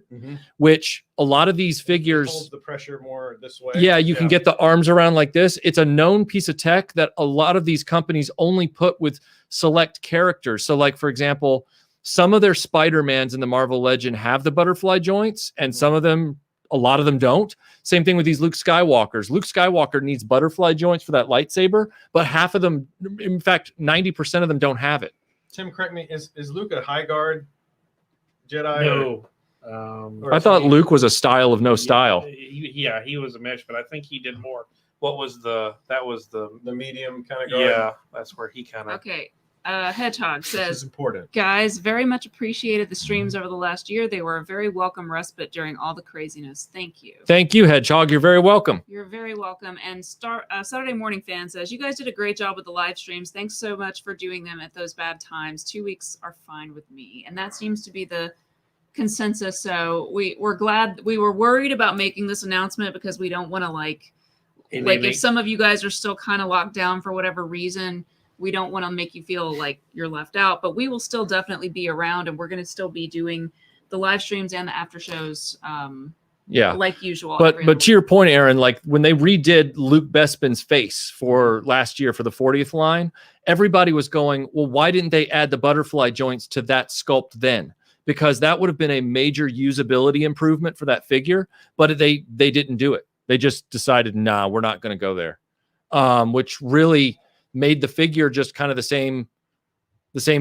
which a lot of these figures holds the pressure more this way. Yeah, you can get the arms around like this. It's a known piece of tech that a lot of these companies only put with select characters. So like, for example, some of their Spider-Mans in the Marvel Legend have the butterfly joints, and some of them, a lot of them don't. Same thing with these Luke Skywalkers. Luke Skywalker needs butterfly joints for that lightsaber, but half of them, in fact, 90% of them don't have it. Tim, correct me, is Luke a high guard Jedi? No. I thought Luke was a style of no style. Yeah, he was a mesh, but I think he did more. What was the medium kind of guard? Yeah, that's where he kind of. Okay. Hedgehog says, this is important. Guys, very much appreciated the streams over the last year. They were a very welcome respite during all the craziness. Thank you. Thank you, Hedgehog. You're very welcome. You're very welcome. And Saturday Morning Fan says, you guys did a great job with the live streams. Thanks so much for doing them at those bad times. 2 weeks are fine with me. And that seems to be the consensus. So we're glad. We were worried about making this announcement because we don't want to if some of you guys are still kind of locked down for whatever reason, we don't want to make you feel like you're left out, but we will still definitely be around, and we're going to still be doing the live streams and the after shows. Like usual. But to your point, Aaron, like when they redid Luke Bespin's face for last year for the 40th line, everybody was going, well, why didn't they add the butterfly joints to that sculpt then? Because that would have been a major usability improvement for that figure, but they didn't do it. They just decided, nah, we're not going to go there, which really made the figure just kind of the same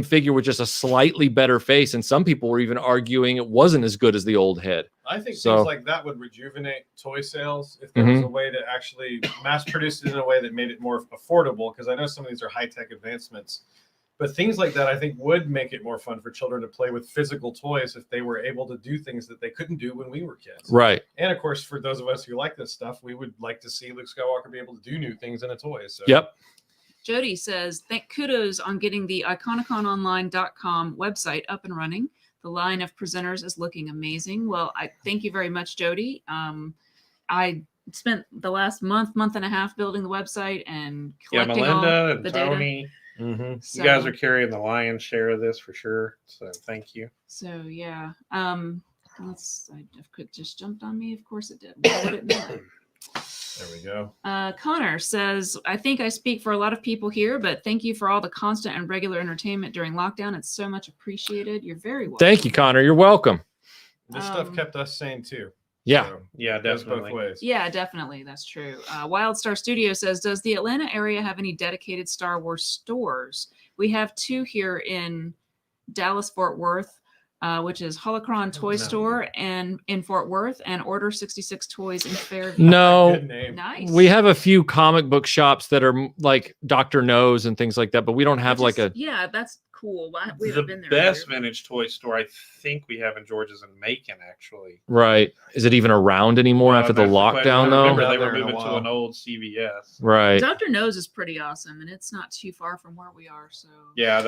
figure with just a slightly better face. And some people were even arguing it wasn't as good as the old head. I think things like that would rejuvenate toy sales if there was a way to actually mass produce it in a way that made it more affordable. Because I know some of these are high-tech advancements. But things like that, I think, would make it more fun for children to play with physical toys if they were able to do things that they couldn't do when we were kids. Right. And, of course, for those of us who like this stuff, we would like to see Luke Skywalker be able to do new things in a toy. So. Yep. Jody says, kudos on getting the iconicononline.com website up and running. The line of presenters is looking amazing. Well, I thank you very much, Jody. I spent the last month and a half building the website and collecting Melinda all and the Tony. data. You guys are carrying the lion's share of this for sure. So thank you. So yeah. It just jumped on me. Of course it did. Why would it not? There we go. Connor says, I think I speak for a lot of people here, but thank you for all the constant and regular entertainment during lockdown. It's so much appreciated. You're very welcome. Thank you, Connor. You're welcome. This stuff kept us sane too. Yeah. So yeah, definitely. both ways. Yeah, definitely. That's true. Wildstar Studio says, does the Atlanta area have any dedicated Star Wars stores? We have two here in Dallas, Fort Worth. Which is Holocron Toy Store and in Fort Worth, and Order 66 Toys in Fairview. No, nice. We have a few comic book shops that are like Dr. Knows and things like that, but we don't have Yeah, that's cool. We the haven't been there best vintage toy store I think we have in Georgia's in Macon, actually. Right. Is it even around anymore after the lockdown, though? Remember, they were moving to an old CVS. Right. Dr. Knows is pretty awesome, and it's not too far from where we are. So yeah,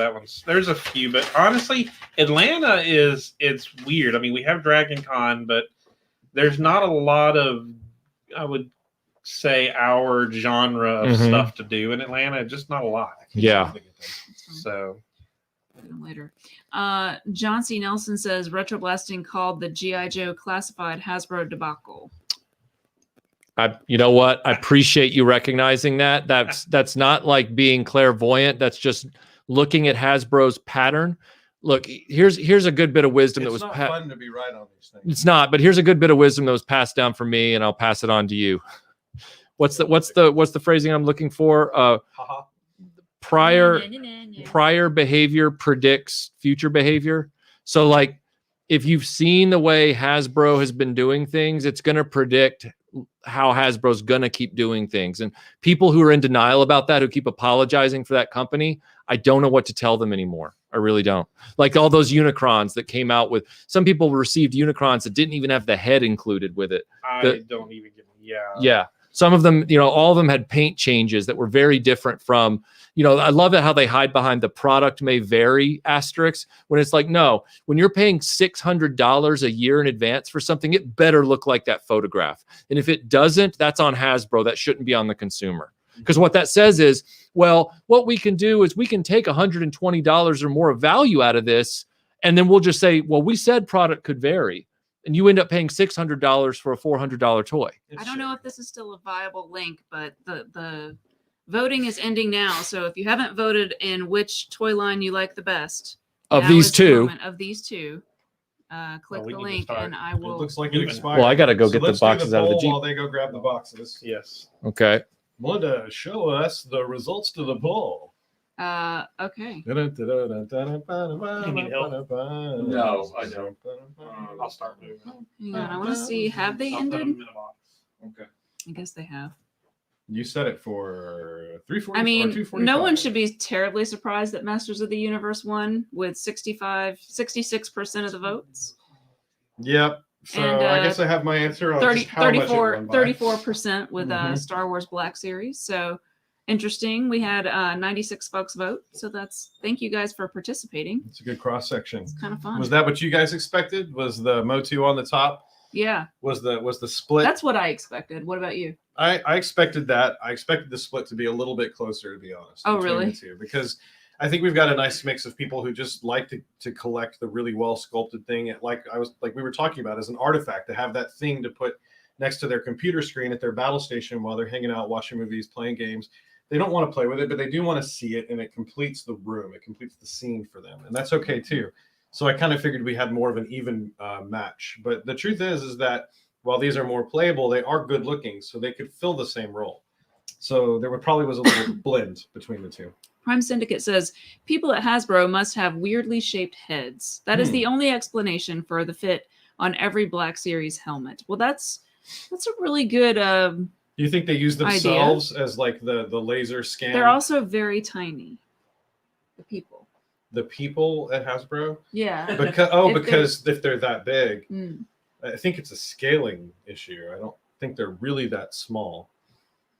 there's a few, but honestly, Atlanta it's weird. I mean, we have Dragon Con, but there's not a lot of, I would say, our genre of stuff to do in Atlanta. Just not a lot. Yeah. So later. John C. Nelson says RetroBlasting called the G.I. Joe classified Hasbro debacle. You know what? I appreciate you recognizing that. That's not like being clairvoyant. That's just looking at Hasbro's pattern. Look, here's a good bit of wisdom that was fun to be right on these things. It's not, but here's a good bit of wisdom that was passed down from me, and I'll pass it on to you. What's the phrasing I'm looking for? Prior behavior predicts future behavior. So like if you've seen the way Hasbro has been doing things, it's going to predict how Hasbro's going to keep doing things. And people who are in denial about that, who keep apologizing for that company, I don't know what to tell them anymore. I really don't. Like all those Unicrons that came out with, some people received Unicrons that didn't even have the head included with it. I don't even get them. Yeah. Some of them, all of them had paint changes that were very different from, I love it how they hide behind the product may vary asterisk when it's like, no, when you're paying $600 a year in advance for something, it better look like that photograph. And if it doesn't, that's on Hasbro. That shouldn't be on the consumer. Because what that says is, well, what we can do is we can take $120 or more of value out of this And then we'll just say, well, we said product could vary. And you end up paying $600 for a $400 toy. I don't know if this is still a viable link, but the voting is ending now. So if you haven't voted in which toy line you like the best Of now these is the two. moment of these two, click we the need to link start. and I It will. looks like it expired. Well, I got to go get the let's do boxes out of the poll Jeep. while they go grab the boxes. Yes. Okay. Melinda, show us the results to the poll. Okay. You need help? No, I don't. I'll start moving. Hang on. I want to see. Have they I'll put them ended? in a box. Okay. I guess they have. You set it for 340. I mean, or 245. no one should be terribly surprised that Masters of the Universe won with 66% of the votes. Yep. So And, I guess I have my answer on 30, just how much it won by. 34% with Mhm. Star Wars Black Series. So interesting. We had 96 folks vote. So thank you guys for participating. It's a good cross section. It's kind of fun. Was that what you guys expected? Was the MOTU on the top? Yeah, Was the split? that's what I expected. What about you? I expected that. I expected the split to be a little bit closer, to be honest. Oh, between really? the two, because I think we've got a nice mix of people who just like to collect the really well sculpted thing. Like we were talking about, as an artifact, to have that thing to put next to their computer screen at their battle station while they're hanging out, watching movies, playing games. They don't want to play with it, but they do want to see it, and it completes the room. It completes the scene for them, and that's okay too. So I kind of figured we had more of an even match. But the truth is that while these are more playable, they are good looking, so they could fill the same role. So there probably was a little blend between the two. Prime Syndicate says people at Hasbro must have weirdly shaped heads. That is the only explanation for the fit on every Black Series helmet. Well, that's a really good. Do you think they use themselves as like the laser scan? They're also very tiny. The people. The people at Hasbro? Yeah. Because if they're that big, Mm. I think it's a scaling issue. I don't think they're really that small.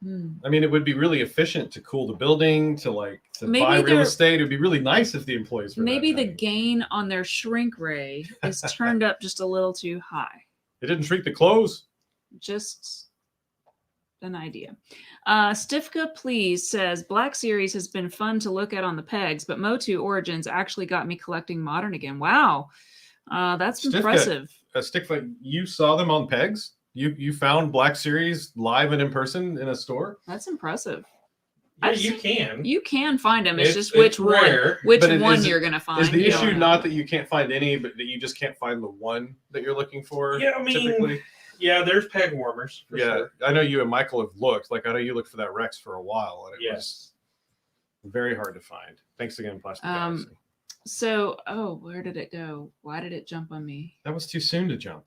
Mm. I mean, it would be really efficient to cool the building, to Maybe buy real estate. It'd be really nice if the employees were Maybe that the tiny. gain on their shrink ray is turned up just a little too high. It didn't shrink the clothes. Just an idea. Stifka Please says Black Series has been fun to look at on the pegs, but MOTU Origins actually got me collecting modern again. Wow. That's Stifka, impressive. Stickfoot, you saw them on pegs? You found Black Series live and in person in a store? That's impressive. Yeah, you can. You can find them. It's just It's which one, rare, you're going to find. Is the You don't issue know. not that you can't find any, but that you just can't find the one that you're looking for? Yeah, I mean, typically? Yeah, there's peg warmers. For sure. I know you and Michael have looked. Like, I know you looked for that Rex for a while, and it was very hard to find. Thanks again, Plastic Galaxy. So, where did it go? Why did it jump on me? That was too soon to jump.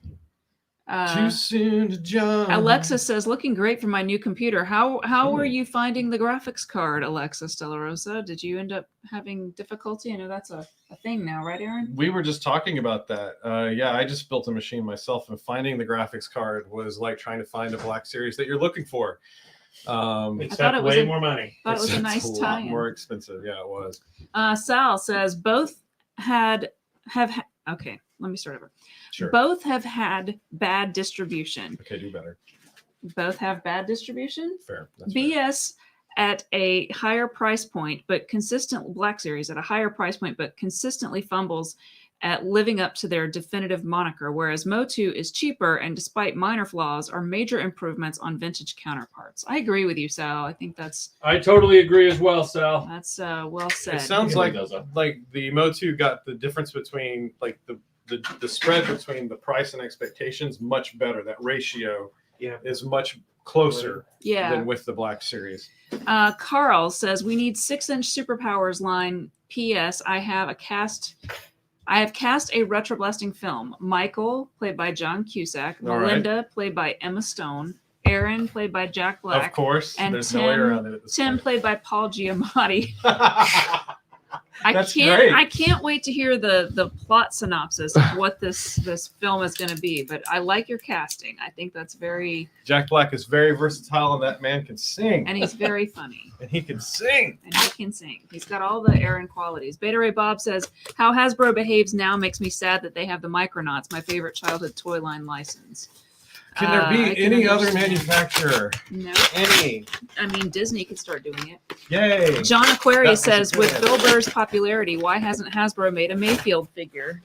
Too soon to jump. Alexa says, looking great for my new computer. How are you finding the graphics card, Alexa Stellarosa? Did you end up having difficulty? I know that's a thing now, right, Aaron? We were just talking about that. Yeah, I just built a machine myself, and finding the graphics card was like trying to find a Black Series that you're looking for. Except way more money. Thought it was a nice lot tie-in. more expensive. Yeah, it was. Sal says both okay, let me start over. Sure. Both have had bad distribution. Okay, do better. Both have bad distribution. Fair. That's fair. BS at a higher price point, but Black Series at a higher price point, but consistently fumbles at living up to their definitive moniker, whereas MOTU is cheaper and, despite minor flaws, are major improvements on vintage counterparts. I agree with you, Sal. I think I totally agree as well, Sal. that's well said. It sounds like the MOTU got the difference between like the spread between the price and expectations much better. That ratio is much closer than with the Black Series. Carl says we need 6-inch Superpowers line. P.S. I have cast a RetroBlasting film. Michael, played by John Cusack. Melinda, played by Emma Stone. Aaron, played by Jack Black. Of course, and there's no way around it. Tim, played by Paul Giamatti. That's great. I can't wait to hear the plot synopsis of what this film is going to be. But I like your casting. I think that's very. Jack Black is very versatile, and that man can sing. And he's very funny. And he can sing. He's got all the Aaron qualities. Beta Ray Bob says, how Hasbro behaves now makes me sad that they have the Micronauts, my favorite childhood toy line license. Can there be any other manufacturer? No. Any? I mean, Disney could start doing it. Yay! John Aquarius That was says, a with good Bill idea. Burr's popularity, why hasn't Hasbro made a Mayfield figure?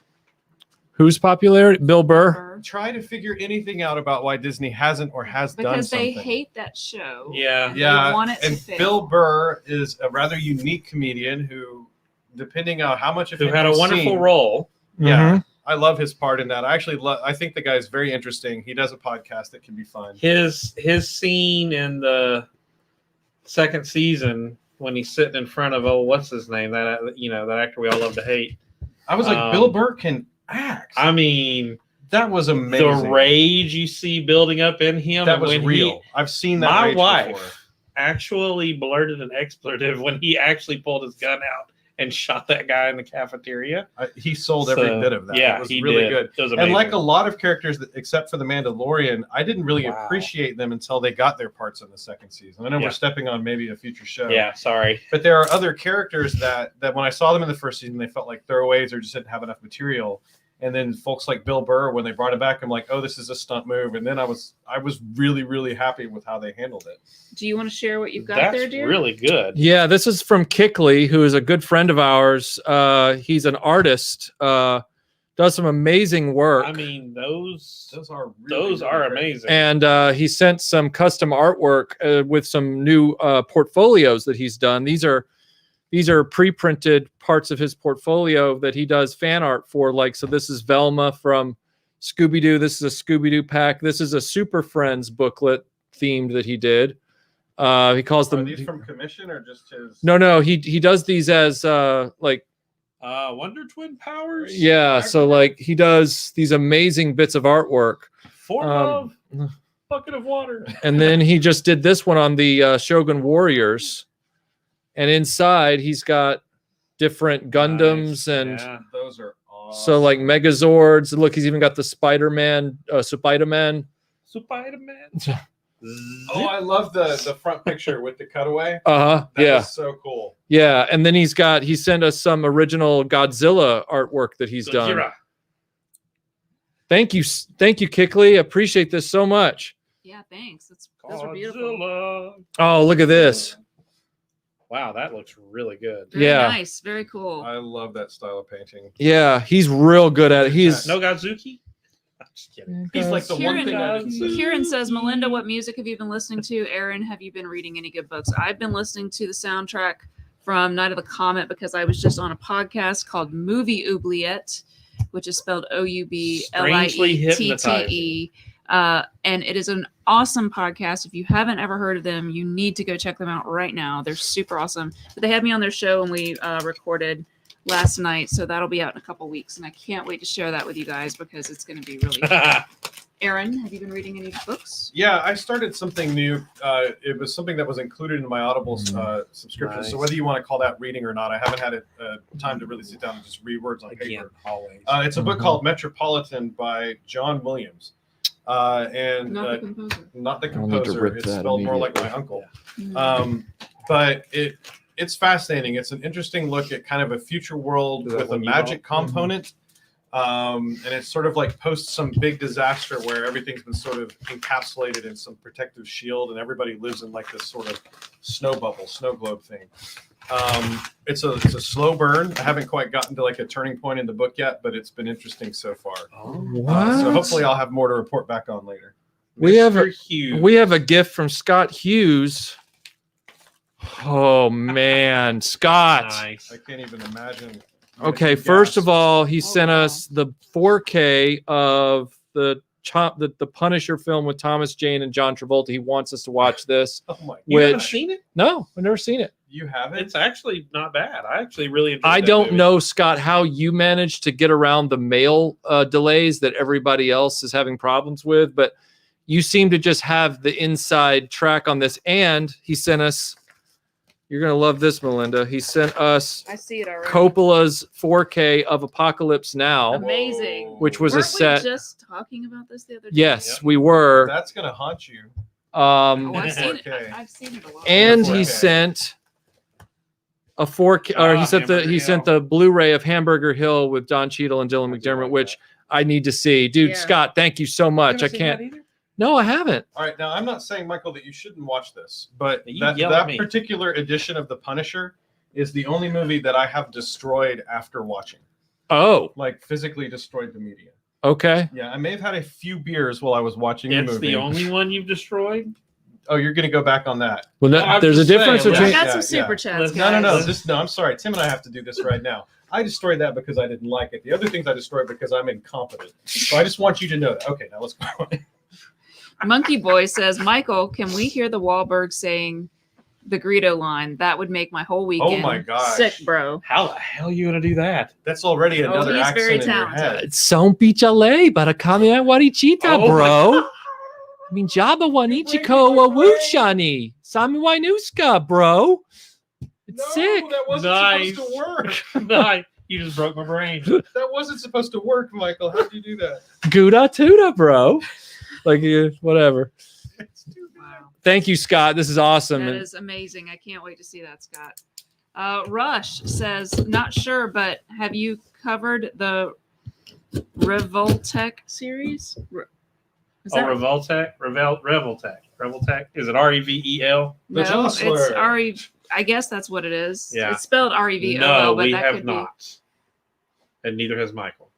Whose popularity? Bill Burr. Try to figure anything out about why Disney hasn't or has done Because something. they hate that show. Yeah. and They want it to and fail. Bill Burr is a rather unique comedian who, depending on how much of Who him had a you've wonderful seen- role. Yeah, I love his part in that. I actually love. I think the guy's very interesting. He does a podcast that can be fun. His scene in the second season when he's sitting in front of what's his name, that that actor we all love to hate. I was like, Bill Burr can act. I mean, that was amazing. the rage you see building up in him. That was when real. I've seen that. My rage wife before. actually blurted an expletive when he actually pulled his gun out and shot that guy in the cafeteria. He sold every So, bit of that. yeah, it was he really did. good. It was And like amazing. a lot of characters, except for the Mandalorian, I didn't really Wow. appreciate them until they got their parts in the second season. I know Yeah. we're stepping on maybe a future show. Yeah, sorry. But there are other characters that when I saw them in the first season, they felt like throwaways or just didn't have enough material. And then folks like Bill Burr, when they brought it back, I'm like, oh, this is a stunt move. And then I was really, really happy with how they handled it. Do you want to share what you've got That's there, dear? really good. Yeah, this is from Kickley, who is a good friend of ours. He's an artist, does some amazing work. I mean, those are amazing. And he sent some custom artwork with some new portfolios that he's done. These are pre-printed parts of his portfolio that he does fan art for. Like, so this is Velma from Scooby-Doo. This is a Scooby-Doo pack. This is a Super Friends booklet themed that he did. He calls them. Are these from commission or just his? No. He does these as like. Wonder Twin powers. Yeah, so like he does these amazing bits of artwork. Form of bucket of water. And then he just did this one on the Shogun Warriors. And inside he's got different Gundams and those are awesome. so like Megazords. Look, he's even got the Spider-Man, Spider-Man. Spider-Man. Oh, I love the front picture with the cutaway. That Yeah, is so cool. Yeah, and then he sent us some original Godzilla artwork that he's done. Thank you, Kickley. Appreciate this so much. Yeah, thanks. Those are beautiful. Oh, look at this. Wow, that looks really good. Very Yeah. nice. Very cool. I love that style of painting. Yeah, he's real good at it. He's no Godzuki. I'm just kidding. He's like the one thing I didn't see. Kieran says, Melinda, what music have you been listening to? Aaron, have you been reading any good books? I've been listening to the soundtrack from Night of the Comet because I was just on a podcast called Movie Oubliette, which is spelled Strangely OUBLIETTE. And it is an awesome podcast. If you haven't ever heard of them, you need to go check them out right now. They're super awesome. But they had me on their show and we recorded last night, so that'll be out in a couple weeks, and I can't wait to share that with you guys because it's going to be really fun. Aaron, have you been reading any books? Yeah, I started something new. It was something that was included in my Audible subscription. Nice. So whether you want to call that reading or not, I haven't had time to really sit down and just read words on paper. Always. It's a book called Metropolitan by John Williams. And Not the composer. not the I'll need to composer. rip It's that spelled more like my uncle. But it's fascinating. It's an interesting look at kind of a future world with a magic component. And it's sort of like post some big disaster where everything's been sort of encapsulated in some protective shield and everybody lives in like this sort of snow bubble, snow globe thing. It's a slow burn. I haven't quite gotten to like a turning point in the book yet, but it's been interesting so far. So hopefully I'll have more to report back on later. we have a gift from Scott Hughes. Oh man, Scott. Nice. I can't even imagine. Okay, first of all, he sent us the 4K of the Punisher film with Thomas Jane and John Travolta. He wants us to watch this. Oh my! You haven't Which seen it? no, I've never seen it. You haven't? It's actually not bad. I actually really enjoyed I that don't movie. know, Scott, how you managed to get around the mail delays that everybody else is having problems with, but you seem to just have the inside track on this. And he sent us. You're gonna love this, Melinda. He sent us I see it already. Coppola's 4K of Apocalypse Now, Amazing. which was Weren't a set. we just talking about this the other day? Yes, Yep. we were. That's gonna haunt you. Oh, I've seen it. 4K. I've seen it a lot. And 4K. he sent a 4K, or he sent Hamburger sent Hill. the Blu-ray of Hamburger Hill with Don Cheadle and Dylan I do McDermott, like which that. I need to see. Dude, Yeah. Scott, thank you so much. I Haven't seen that can't. either? No, I haven't. All right, now I'm not saying, Michael, that you shouldn't watch this, but You that yell at me. particular edition of The Punisher is the only movie that I have destroyed after watching. Oh, Like physically destroyed the media. okay. Yeah, I may have had a few beers while I was watching the It's movie. the only one you've destroyed? Oh, you're going to go back on that. Well, no, I'm there's a just difference saying, I between. got Yeah, some yeah. super chats, No, guys. No, I'm sorry. Tim and I have to do this right now. I destroyed that because I didn't like it. The other things I destroyed because I'm incompetent. So I just want you to know that. Okay, now let's go on. Monkey Boy says, Michael, can we hear the Wahlberg saying the Greedo line? That would make my whole weekend my gosh. sick, bro. How the hell are you going to do that? That's already another he's accent very in your talented. head. São Pichale, Barakami Warichita, Oh bro. I mean, Jabba Wanichiko Wawushani. Sami Wainuska, bro. It's sick. That wasn't Nice. supposed to work. Nice. You just broke my brain. That wasn't supposed to work, Michael. How did you do that? Gouda Tuda, bro. Like, whatever. Wow. Thank you, Scott. This is awesome. That And- is amazing. I can't wait to see that, Scott. Rush says, not sure, but have you covered the Revoltech series? Is that Revoltech? Revoltech. Is it Revel? The no? Jostler. It's R-E. I guess that's what it is. Yeah. It's spelled REVOL, No, but we that have could not. And neither has Michael.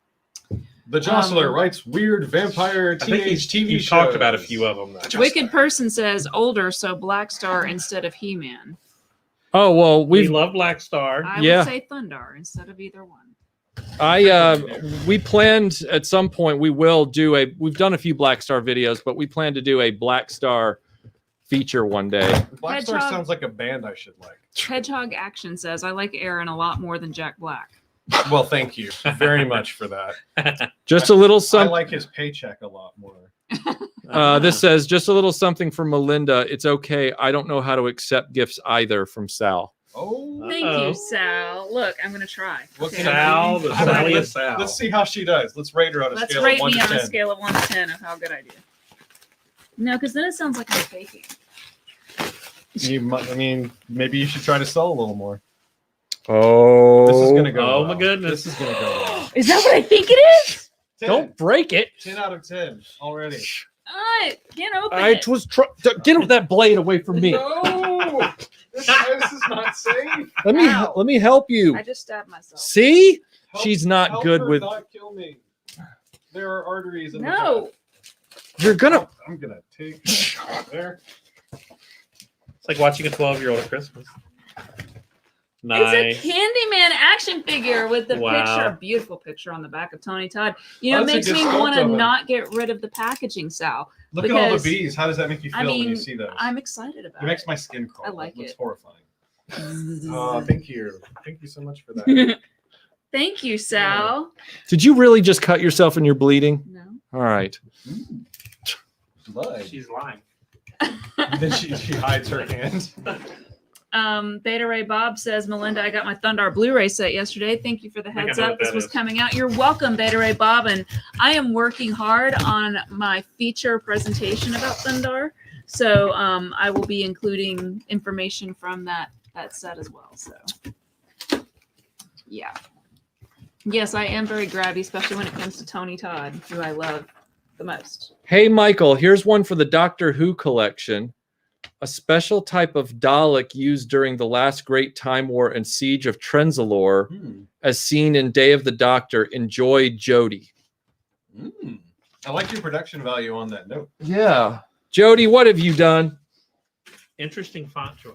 The Jostler writes weird vampire I think teenage TV you've shows. talked about a few of them. Though. be. Wicked Person says older, so Black Star instead of He-Man. oh, well, We love Black Star. I Yeah. would say Thundar instead of either one. we planned at some point we've done a few Black Star videos, but we plan to do a Black Star feature one day. Black Star Hedgehog. sounds like a band I should like. Hedgehog Action says, I like Aaron a lot more than Jack Black. Well, thank you very much for that. Just a little I something. like his paycheck a lot more. This says just a little something from Melinda. It's okay. I don't know how to accept gifts either, from Sal. Oh, Thank Uh-oh. you, Sal. Look, I'm going to try. What Okay. can I Sal, the Salliest Sal. let's see how she does. Let's rate her on a Let's scale rate of 1 me to on 10. a scale of 1 to 10 of how good I do. No, because then it sounds like I'm faking. I mean, maybe you should try to sell a little more. Oh, This is gonna go. Oh, well. my goodness. This is gonna go. Well. Is that what I think it is? 10. Don't break it. 10 out of 10 already. I can't open I it. was get that blade away from me. No, this is not safe. Ow. Let me help you. I just stabbed myself. See, Help- she's not help good her with. Not kill me. There are arteries in No. You're the gonna. back. I'm gonna take that there. It's like watching a 12-year-old at Christmas. It's a Candyman action figure with the Wow. picture, a beautiful picture on the back of Tony Todd. You know, Oh, it that's a makes good me sculpt want to of him. not get rid of the packaging, Sal. Look at all the Because, bees. How does that make you feel I when mean, you see those? I'm excited about It makes my skin crawl. I like It looks it. horrifying. it. Oh, thank you. Thank you so much for that. Thank you, Sal. Did you really just cut yourself and you're bleeding? No. All right. Blood. She's lying. Then she hides her hand. Beta Ray Bob says, Melinda, I got my Thundar Blu-ray set yesterday. Thank you for the think I heads know up. what This that was is. coming out. You're welcome, Beta Ray Bob. And I am working hard on my feature presentation about Thundar. So I will be including information from that set as well. So yeah. Yes, I am very grabby, especially when it comes to Tony Todd, who I love the most. Hey, Michael, here's one for the Doctor Who collection. A special type of Dalek used during the last Great Time War and Siege of Trenzalore, as seen in Day of the Doctor. Enjoy, Jody. I like your production value on that note. Yeah. Jody, what have you done? Interesting font choice.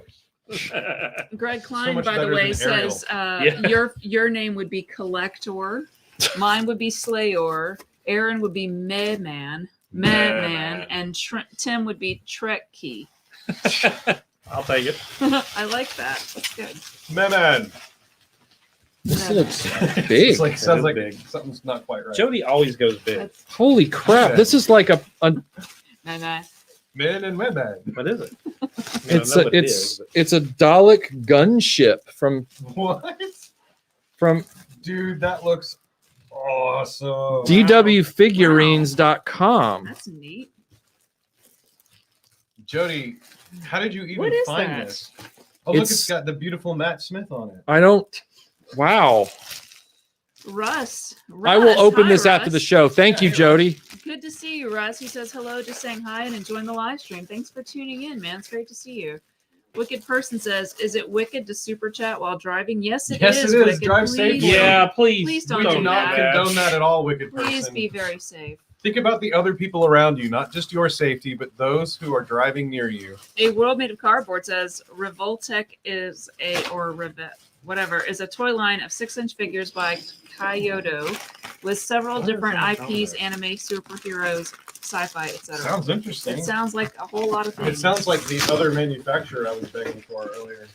Greg Klein, much by the better way, than Ariel. says Yeah. your name would be Collector, mine would be Slayor, Aaron would be Madman, and Tim would be Trek Key. I'll take it. I like that. That's good. Man. This looks big. It's like, sounds like Big. something's not quite right. Jody always goes big. That's Holy crap. This is like a nice. Men and women. What is it? it's a Dalek gunship from What? from Dude, that looks awesome. dwfigurines.com. That's neat. Jody, how did you even What is find that? this? Oh, look, It's- it's got the beautiful Matt Smith on it. I don't. Wow. Russ. I will open Hi, this after the Russ. show. Thank you, Jody. Good to see you, Russ. He says hello, just saying hi and enjoying the live stream. Thanks for tuning in, man. It's great to see you. Wicked Person says, is it wicked to super chat while driving? Yes, it is. Yes, it is. Wicked. Drive Please, safely. Yeah, please. Please We don't do not condone that at all, Wicked Person. Please be very safe. Think about the other people around you, not just your safety, but those who are driving near you. A World Made of Cardboard says Revoltech is is a toy line of 6-inch figures by Kyoto with several different IPs, anime, superheroes, sci-fi, etc. Sounds interesting. It sounds like a whole lot of things. It sounds like the other manufacturer I was begging for earlier.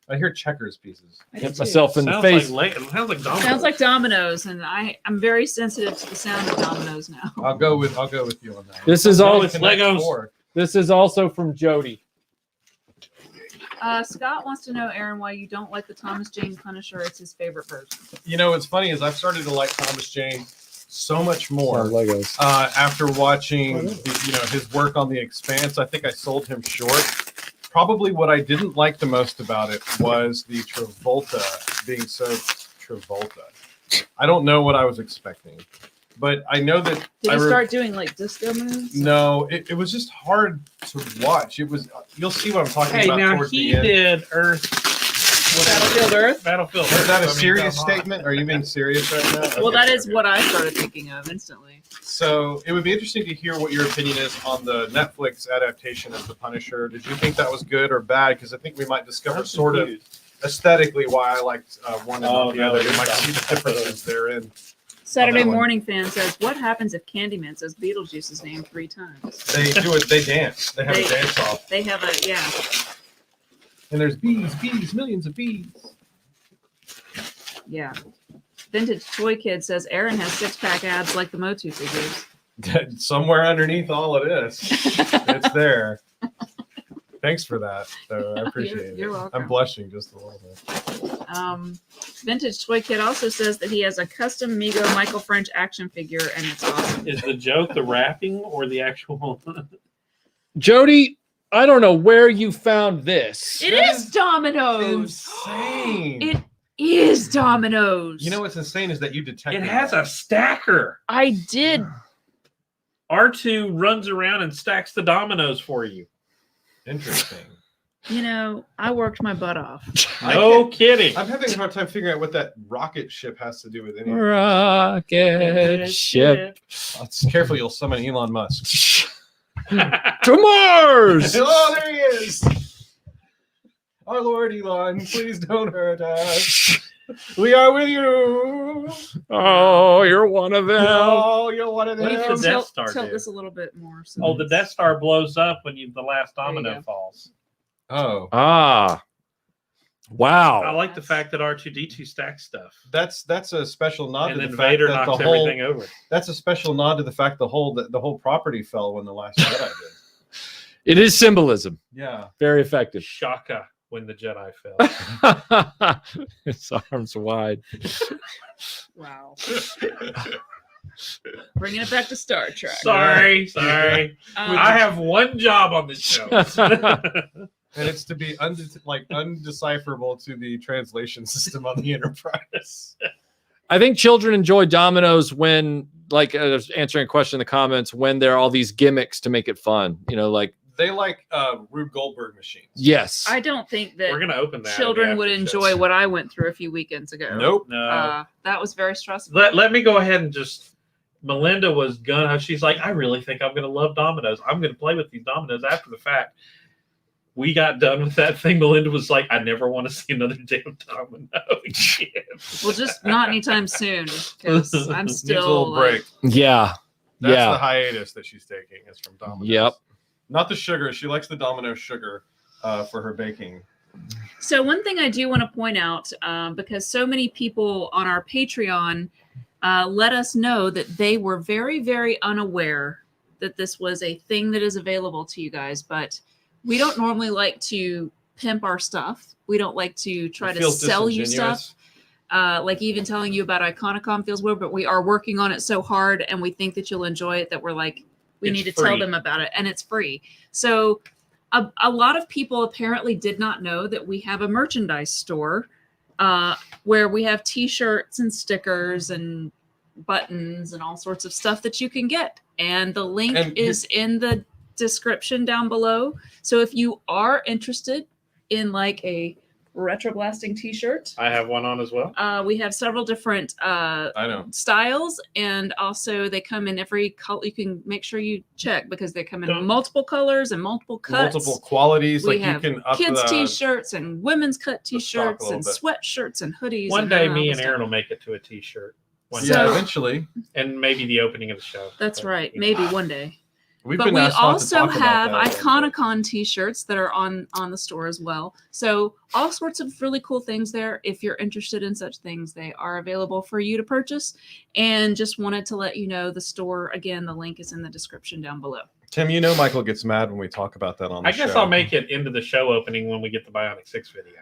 I hear checkers pieces. Hit myself in the Sounds face. sounds like Domino's. Sounds like Domino's, and I'm very sensitive to the sound of Domino's now. I'll go with you on that. This is No, all. it's Legos. This is also from Jody. Scott wants to know, Aaron, why you don't like the Thomas Jane Punisher. It's his favorite version. You know, what's funny is I've started to like Thomas Jane so much more Legos. after watching his work on The Expanse. I think I sold him short. Probably what I didn't like the most about it was the Travolta being so Travolta. I don't know what I was expecting, but I know that Did he start doing like disco moves? No, it was just hard to watch. It was. You'll see what I'm talking Hey, about now towards he the end. did Earth. Battlefield Earth? Battlefield Is Earth. that I a mean, serious come on. statement? Are you being serious right now? Well, Okay, that is okay. what I started thinking of instantly. So it would be interesting to hear what your opinion is on the Netflix adaptation of The Punisher. Did you think that was good or bad? Because I think we might discover sort of aesthetically why I liked one and not the other. We might see the differences therein. Saturday one. Morning Fan says, what happens if Candyman says Beetlejuice's name 3 times? They do it. They dance. They have a dance off. They have a, yeah. And there's bees, millions of bees. Yeah. Vintage Toy Kid says, Aaron has 6-pack abs like the MOTU figures. Somewhere underneath all of this, it's there. Thanks for that, though. I appreciate it. You're welcome. I'm blushing just a little bit. Vintage Toy Kid also says that he has a custom Mego Michael French action figure, and it's awesome. Is the joke the wrapping or the actual? Jody, I don't know where you found this. It is Domino's. Insane. It is Domino's. You know what's insane is that you detected It has that. a stacker. I did. R2 runs around and stacks the dominoes for you. Interesting. You know, I worked my butt off. No kidding. I'm having a hard time figuring out what that rocket ship has to do with anything. Rocket ship. Careful, you'll summon Elon Musk. To Mars! Oh, there he is. Our Lord Elon, please don't hurt us. We are with you. Oh, you're one of them. Oh, you're one of What them. is the Death Star Tilt do? this a little bit more. So Oh, the Death Star blows up when the last There you domino go. falls. Oh, Ah. I Wow. like the fact that R2D2 stacks stuff. that's a special nod And to then the fact Vader that the knocks whole. everything over. That's a special nod to the fact the whole property fell when the last Jedi did. It is symbolism. Yeah. Very effective. Shaka when the Jedi fell. His arms wide. wow. Bringing it back to Star Trek. sorry. I have one job on this show. And it's to be undecipherable to the translation system on the Enterprise. I think children enjoy dominoes when, answering a question in the comments, when there are all these gimmicks to make it fun. You know, like. They like Rube Goldberg machines. Yes. I don't think that We're gonna open that. children would enjoy what I went through a few weekends ago. Nope. No. That was very stressful. Let me go ahead and just. Melinda was gonna. She's like, I really think I'm gonna love dominoes. I'm gonna play with these dominoes after the fact. We got done with that thing. Melinda was like, I never want to see another damn domino again. Well, just not anytime soon, because I'm Needs a still little break. Yeah. That's Yeah. the hiatus that she's taking. Is from Domino's. Yep. Not the sugar. She likes the Domino sugar for her baking. So one thing I do want to point out, because so many people on our Patreon let us know that they were very, very unaware that this was a thing that is available to you guys, but we don't normally like to pimp our stuff. We don't like to try to sell you stuff. Like even telling you about Iconicon feels weird, but we are working on it so hard and we think that you'll enjoy it that we're like, we It's need to free. tell them about it, and it's free. So a lot of people apparently did not know that we have a merchandise store where we have T-shirts and stickers and buttons and all sorts of stuff that you can get. And the link is in the description down below. So if you are interested in like a RetroBlasting T-shirt, I have one on as well. We have several different styles, and also they come in every color. You can make sure you check because they come in multiple colors and multiple cuts, multiple qualities. We like have you can up kids T-shirts and women's cut T-shirts and sweatshirts and hoodies. One day, me and Aaron will make it to a T-shirt. Yeah, eventually, and maybe the opening of the show. That's right. Maybe one day. But we also have Iconicon T-shirts that are on the store as well. So all sorts of really cool things there. If you're interested in such things, they are available for you to purchase. And just wanted to let you know the store, again, the link is in the description down below. Tim, Michael gets mad when we talk about that on the show. I guess I'll make it into the show opening when we get the Bionic 6 video.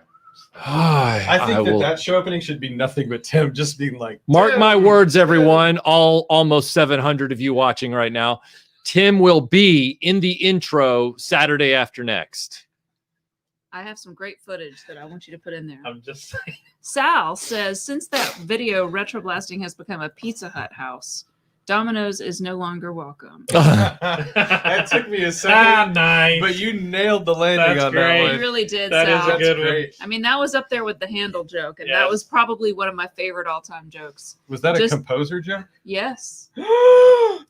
I think that show opening should be nothing but Tim just being like, mark my words, everyone, almost 700 of you watching right now. Tim will be in the intro Saturday after next. I have some great footage that I want you to put in there. I'm just saying. Sal says, since that video, RetroBlasting has become a Pizza Hut house. Domino's is no longer welcome. That took me a second. Nice. But you nailed the landing on that one. You really did, That Sal. is a good one. I mean, that was up there with the handle joke, and that was probably one of my favorite all-time jokes. Was that a composer joke? Yes.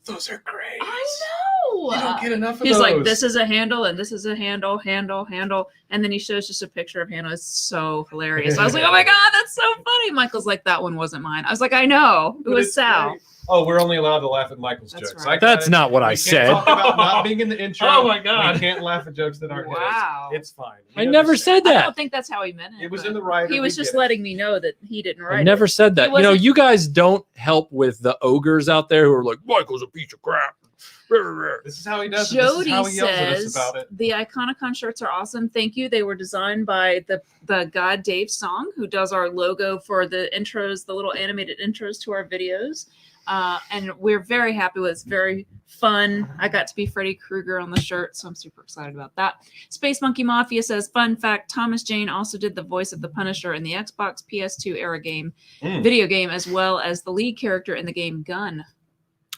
Those are great. I know. You don't get enough of those. He's like, this is a handle, and this is a handle, and then he shows just a picture of handle. It's so hilarious. I was like, oh my God, that's so funny. Michael's like, that one wasn't mine. I was like, I know. It was Sal. Great. Oh, we're only allowed to laugh at Michael's jokes. Right. That's not what I said. Talk about not being in the intro. Oh my God. We can't laugh at jokes that aren't his. It's fine. I never said that. I don't think that's how he meant it. It was in the writer. He was just letting me know that he didn't write it. I never said that. You guys don't help with the ogres out there who are like, Michael's a piece of crap. This is how he does it. Jody This is how he yells at us says about it. the Iconicon shirts are awesome. Thank you. They were designed by the God Dave Song, who does our logo for the intros, the little animated intros to our videos. And we're very happy with it. It's very fun. I got to be Freddy Krueger on the shirt, so I'm super excited about that. Space Monkey Mafia says, fun fact, Thomas Jane also did the voice of the Punisher in the Xbox PS2 era video game, as well as the lead character in the game Gun.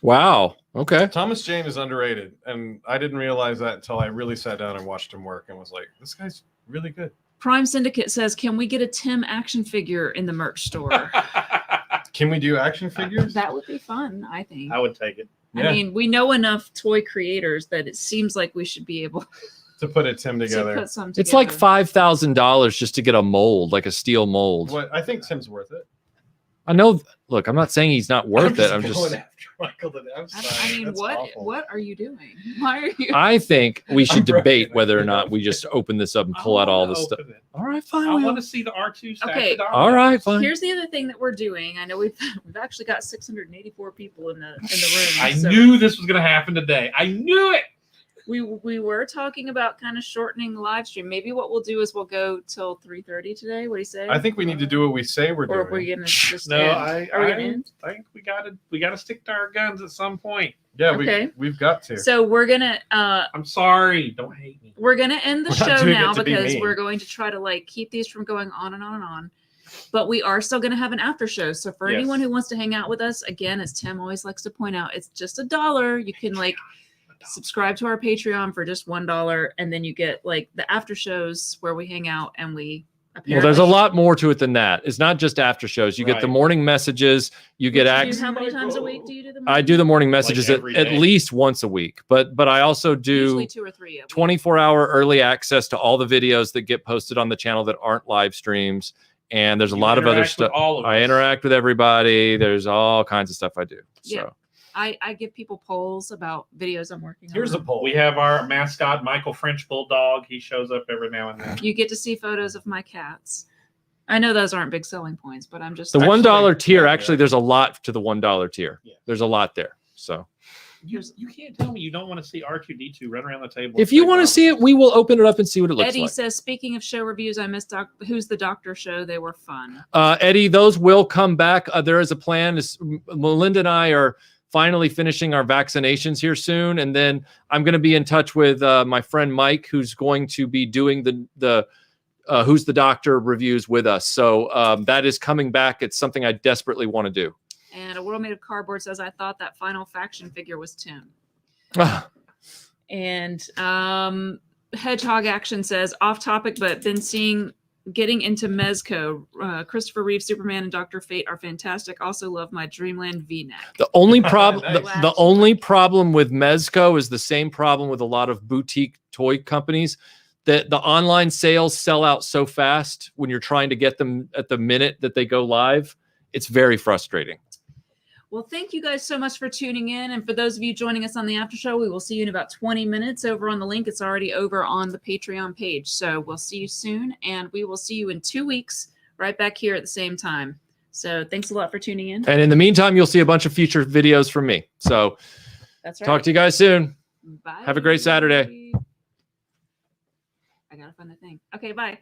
Wow. Okay. Thomas Jane is underrated, and I didn't realize that until I really sat down and watched him work and was like, this guy's really good. Prime Syndicate says, can we get a Tim action figure in the merch store? Can we do action figures? That would be fun, I think. I would take it. I mean, we know enough toy creators that it seems like we should be able to put a Tim together. To put some it's like $5,000 just to get a mold, like a steel mold. What? I think Tim's worth it. I know. Look, I'm not saying he's not worth it. I'm just going after Michael the I mean, what are you doing? Why are you? I think we should debate whether or not we just open this up and pull out all this stuff. All right, fine. I want to see the R2 stack. Okay. All right, fine. Here's the other thing that we're doing. I know we've actually got 684 people in the room. I knew this was going to happen today. I knew it. We were talking about kind of shortening the live stream. Maybe what we'll do is we'll go till 3:30 today. What do you say? I think we need to do what we say we're doing. Or are we gonna just no? end? Are we gonna end? I think we gotta stick to our guns at some point. Yeah, okay. We've got to. So we're gonna. I'm sorry. Don't hate me. We're gonna end the show now because we're going to try to like keep these from going on and on and on. But we are still going to have an after show. So for anyone who wants to hang out with us, again, as Tim always likes to point out, it's just $1. You can like subscribe to our Patreon for just $1, and then you get like the after shows where we hang out and we. Well, there's a lot more to it than that. It's not just after shows. You get the morning messages. You get access. How many times a week do you do the morning? I do the morning messages at least once a week, but I also do usually 2 or 3 24-hour early access to all the videos that get posted on the channel that aren't live streams. And there's a lot of other stuff. I interact with everybody. There's all kinds of stuff I do. So. Yeah. I give people polls about videos I'm working on. Here's a poll. We have our mascot, Michael French Bulldog. He shows up every now and then. You get to see photos of my cats. I know those aren't big selling points, but I'm just... The $1 tier, actually, there's a lot to the $1 tier. Yeah. There's a lot there. So... You can't tell me you don't want to see R2-D2 run around the table. If you want to see it, we will open it up and see what it looks like. Eddie says, speaking of show reviews, I missed Who's the Doctor show. They were fun. Eddie, those will come back. There is a plan. Melinda and I are finally finishing our vaccinations here soon. And then I'm going to be in touch with my friend Mike, who's going to be doing the Who's the Doctor reviews with us. So that is coming back. It's something I desperately want to do. And A World Made of Cardboard says, I thought that final faction figure was Tim. And Hedgehog Action says, off topic, but been getting into Mezco. Christopher Reeve, Superman, and Dr. Fate are fantastic. Also love my Dreamland V-neck. The only problem, Nice. the only problem with Mezco is the same problem with a lot of boutique toy companies. That the online sales sell out so fast when you're trying to get them at the minute that they go live. It's very frustrating. Well, thank you guys so much for tuning in. And for those of you joining us on the after show, we will see you in about 20 minutes over on the link. It's already over on the Patreon page. So we'll see you soon. And we will see you in 2 weeks right back here at the same time. So thanks a lot for tuning in. And in the meantime, you'll see a bunch of future videos from me. So That's right. talk to you guys soon. Bye. Have a great Saturday. I got to find the thing. Okay, bye.